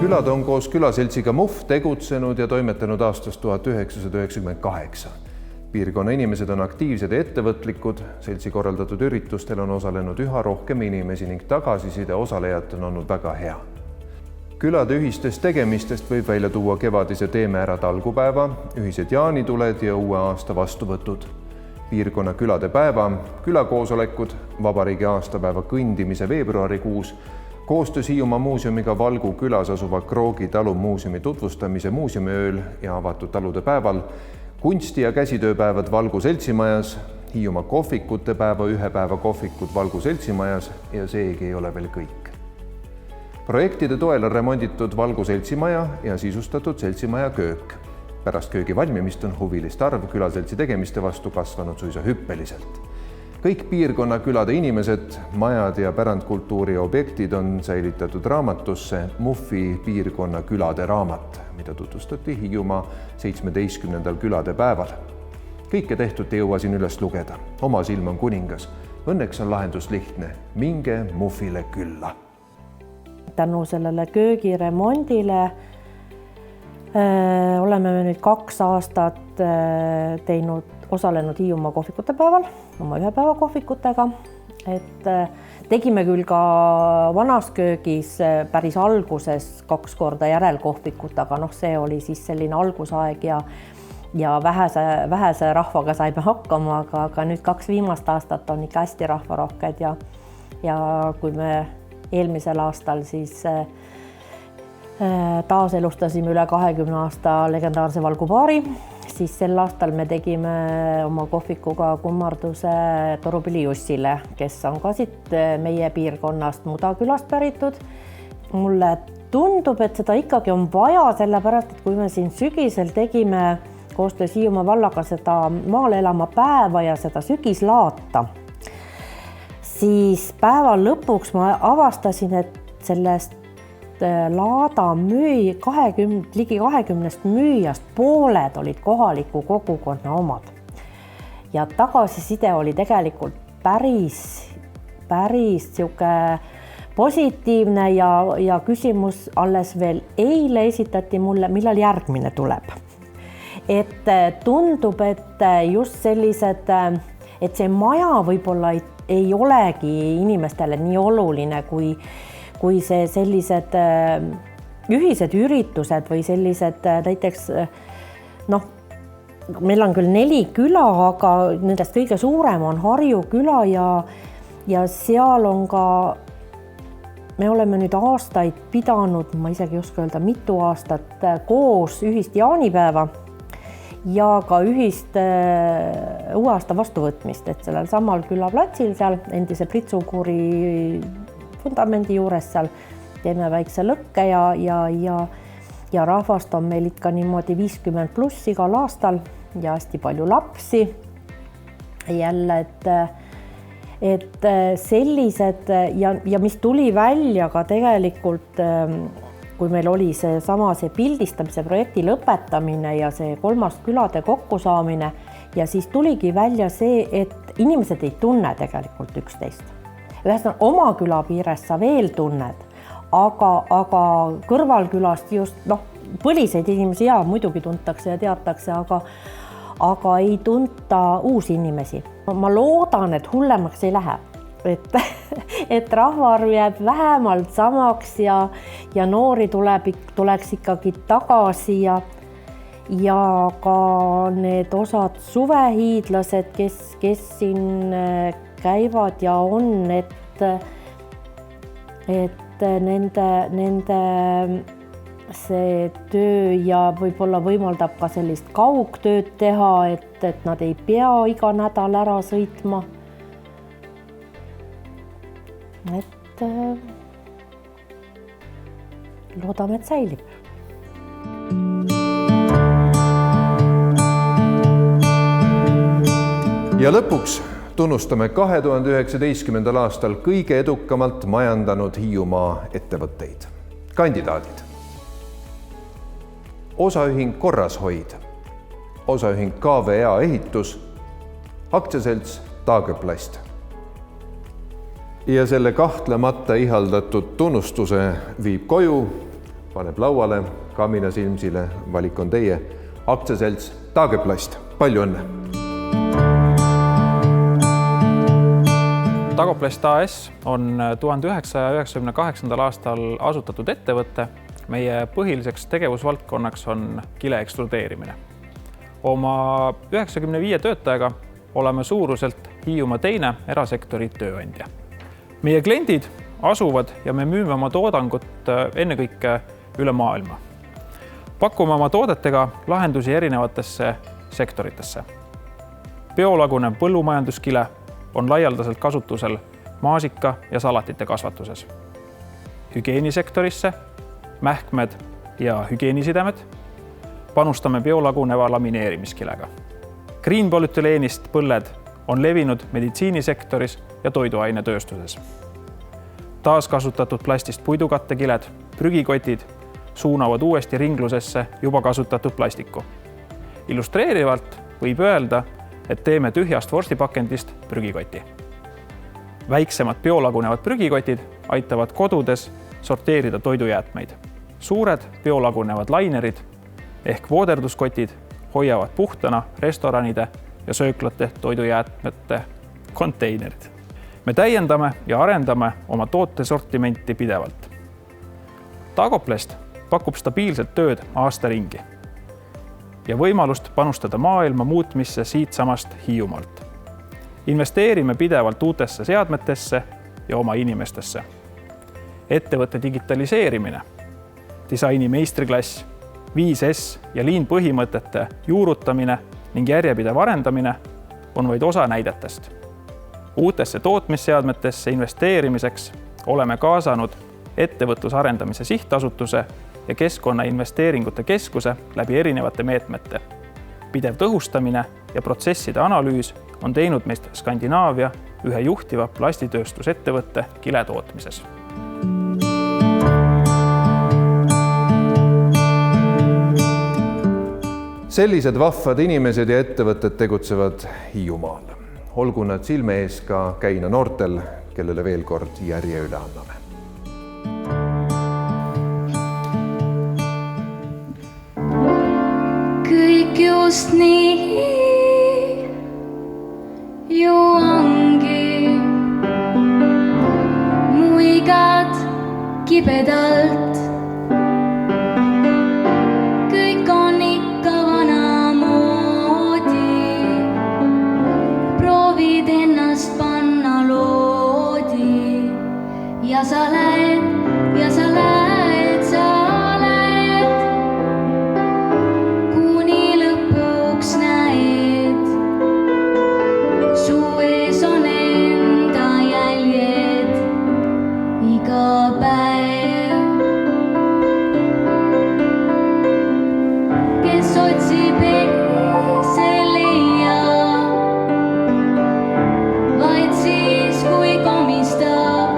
Külad on koos külaseltsiga Muhv tegutsenud ja toimetanud aastast 1998. Piirkonna inimesed on aktiivsed ja ettevõtlikud, seltsi korraldatud üritustel on osalenud üha rohkem inimesi ning tagasiside osalejad on olnud väga hea. Külade ühistest tegemistest võib välja tuua kevadise Teeme ära talgupäeva, ühised jaanituled ja uue aasta vastuvõtud, piirkonna külade päeva, külakoosolekud, vabariigi aastapäeva kõndimise veebruarikuus, koostöös Hiiumaa muuseumiga Valgu külas asuva Kroogi talu muuseumi tutvustamise muuseumiööl ja avatud talude päeval, kunsti- ja käsitööpäevad Valgu seltsimajas, Hiiumaa kohvikute päeva 1 päeva kohvikud Valgu seltsimajas ja seegi ei ole veel kõik. Projektide toel on remonditud Valgu seltsimaja ja sisustatud seltsimaja köök. Pärast köögi valmimist on huviliste arv külaseltsi tegemiste vastu kasvanud suisa hüppeliselt. Kõik piirkonna külade inimesed, majad ja pärandkultuuri objektid on säilitatud raamatusse Muhvi piirkonna külade raamat, mida tutvustati Hiiumaa 17. külade päeval. Kõike tehtut ei jõua siin üles lugeda. Oma silm on kuningas. Õnneks on lahendus lihtne. Minge Muhvile külla. Tänu sellele köögiremondile oleme me nüüd 2 aastat osalenud Hiiumaa kohvikute päeval oma 1 päeva kohvikutega. Tegime küll ka vanas köögis päris alguses 2 korda järelkohvikut, aga see oli siis selline algusaeg ja vähese rahvaga saime hakkama, aga nüüd 2 viimast aastat on ikka hästi rahvarohked ja kui me eelmisel aastal siis taaselustasime üle 20 aasta legendaarse Valgu baari, siis sel aastal me tegime oma kohvikuga kummarduse Torupilli Jussile, kes on ka siit meie piirkonnast Muda külast päritud. Mulle tundub, et seda ikkagi on vaja, sellepärast, et kui me siin sügisel tegime koostöös Hiiumaa vallaga seda maale elama päeva ja seda sügislaata, siis päeva lõpuks ma avastasin, et sellest laada ligi 20 müüjast pooled olid kohaliku kogukonna omad. Ja tagasiside oli tegelikult päris siuke positiivne ja küsimus alles veel eile esitati mulle, millal järgmine tuleb. Et tundub, et just sellised, et see maja võib-olla ei olegi inimestele nii oluline, kui see sellised ühised üritused või sellised näiteks, meil on küll 4 küla, aga nendest kõige suurem on Harju küla ja seal on ka, me oleme nüüd aastaid pidanud, ma isegi ei oska öelda, mitu aastat koos ühist jaanipäeva ja ka ühist uue aasta vastuvõtmist, et sellel samal külaplatsil seal endise Pritsukuuri fundamendi juures seal teeme väikse lõkke ja rahvast on meil ikka niimoodi 50+ igal aastal ja hästi palju lapsi. Jälle, et sellised ja mis tuli välja ka tegelikult, kui meil oli see pildistamise projekti lõpetamine ja see 3 külade kokkusaamine ja siis tuligi välja see, et inimesed ei tunne tegelikult üksteist. Ühesõnaga, oma küla piires sa veel tunned, aga kõrvalkülast just, põliseid inimesi muidugi tuntakse ja teatakse, aga ei tunta uusi inimesi. Ma loodan, et hullemaks ei lähe, et rahvaarv jääb vähemalt samaks ja noori tuleks ikkagi tagasi ja ka need osad suvehiidlased, kes siin käivad ja on, et nende see töö ja võib-olla võimaldab ka sellist kaugtööd teha, et nad ei pea iga nädal ära sõitma. Et loodame, et säilib. Ja lõpuks tunnustame 2019. aastal kõige edukamalt majandanud Hiiumaa ettevõtteid. Kandidaadid. Osaühing Korrashoid, osaühing KVA ehitus, aktsiaselts Taageplast. Ja selle kahtlemata ihaldatud tunnustuse viib koju, paneb lauale, Kamina Silmsile, valik on teie, aktsiaselts Taageplast. Palju õnne! Taageplast AS on 1998. aastal asutatud ettevõtte. Meie põhiliseks tegevusvaldkonnaks on kile ekstrudeerimine. Oma 95 töötajaga oleme suuruselt Hiiumaa teine erasektori tööandja. Meie kliendid asuvad ja me müüme oma toodangut ennekõike üle maailma. Pakume oma toodetega lahendusi erinevatesse sektoritesse. Biolagunev põllumajanduskile on laialdaselt kasutusel maasika ja salatite kasvatuses. Hügieenisektorisse, mähkmed ja hügieenisidemed panustame biolaguneva lamineerimiskilega. Greenpolütüleenist põlled on levinud meditsiinisektoris ja toiduainetööstuses. Taaskasutatud plastist puidukattekiled, prügikotid suunavad uuesti ringlusesse juba kasutatud plastiku. Illustreerivalt võib öelda, et teeme tühjast vorstipakendist prügikoti. Väiksemad biolagunevad prügikotid aitavad kodudes sorteerida toidujäätmeid. Suured biolagunevad lainerid ehk vooderduskotid hoiavad puhtana restoranide ja sööklate toidujäätmete konteinerid. Me täiendame ja arendame oma tootesortimenti pidevalt. Taageplast pakub stabiilset tööd aasta ringi ja võimalust panustada maailma muutmisse siitsamast Hiiumaalt. Investeerime pidevalt uutesse seadmetesse ja oma inimestesse. Ettevõtte digitaliseerimine, disaini meistriklass, 5S ja Lean põhimõtete juurutamine ning järjepidev arendamine on vaid osa näidetest. Uutesse tootmisseadmetesse investeerimiseks oleme kaasanud ettevõtlusarendamise sihtasutuse ja Keskkonnainvesteeringute Keskuse läbi erinevate meetmete. Pidev tõhustamine ja protsesside analüüs on teinud meist Skandinaavia ühe juhtiva plastitööstusettevõtte kiletootmises. sellised vahvad inimesed ja ettevõtted tegutsevad Hiiumaal. Olgu nad silme ees ka Käina noortel, kellele veel kord järje üle anname. Kõik just nii ju ongi, muigad kibedalt. Kõik on ikka vanamoodi, proovid ennast panna loodi ja sa lähed, ja sa lähed, sa lähed, kuni lõpuks näed, su ees on enda jäljed iga päev. Kes otsib ees ei leia, vaid siis kui komistab.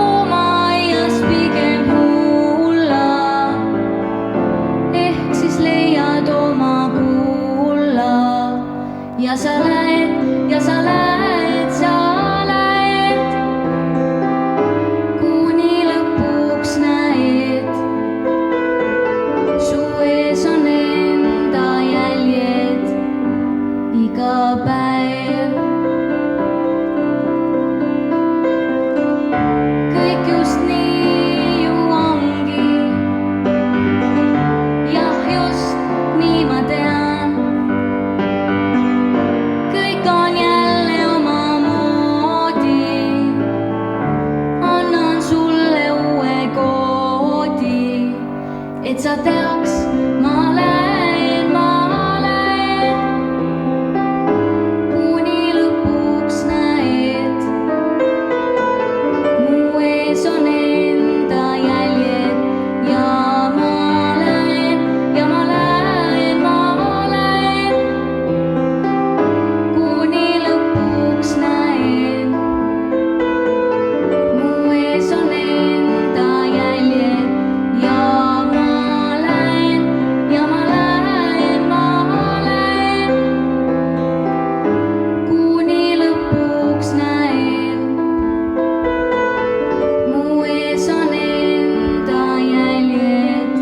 Oma aias pigem hulla, ehk siis leiad oma kulla. Ja sa lähed, ja sa lähed, sa lähed, kuni lõpuks näed, su ees on enda jäljed iga päev. Kõik just nii ju ongi, jah, just nii ma tean. Kõik on jälle omamoodi, annan sulle uue koodi, et sa teaks, ma lähen, kuni lõpuks näed, mu ees on enda jäljed ja ma lähen, ja ma lähen, kuni lõpuks näen, mu ees on enda jäljed ja ma lähen, ja ma lähen, kuni lõpuks näen, mu ees on enda jäljed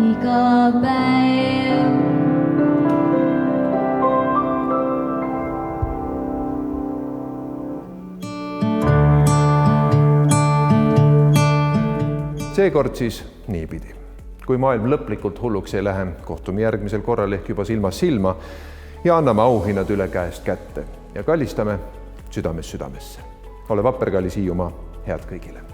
iga päev. Seekord siis niipidi. Kui maailm lõplikult hulluks ei lähe, kohtume järgmisel korral ehk juba silmast silma ja anname auhinnad üle käest kätte ja kallistame südamest südamesse. Ole vapper, kallis Hiiumaa, head kõigile!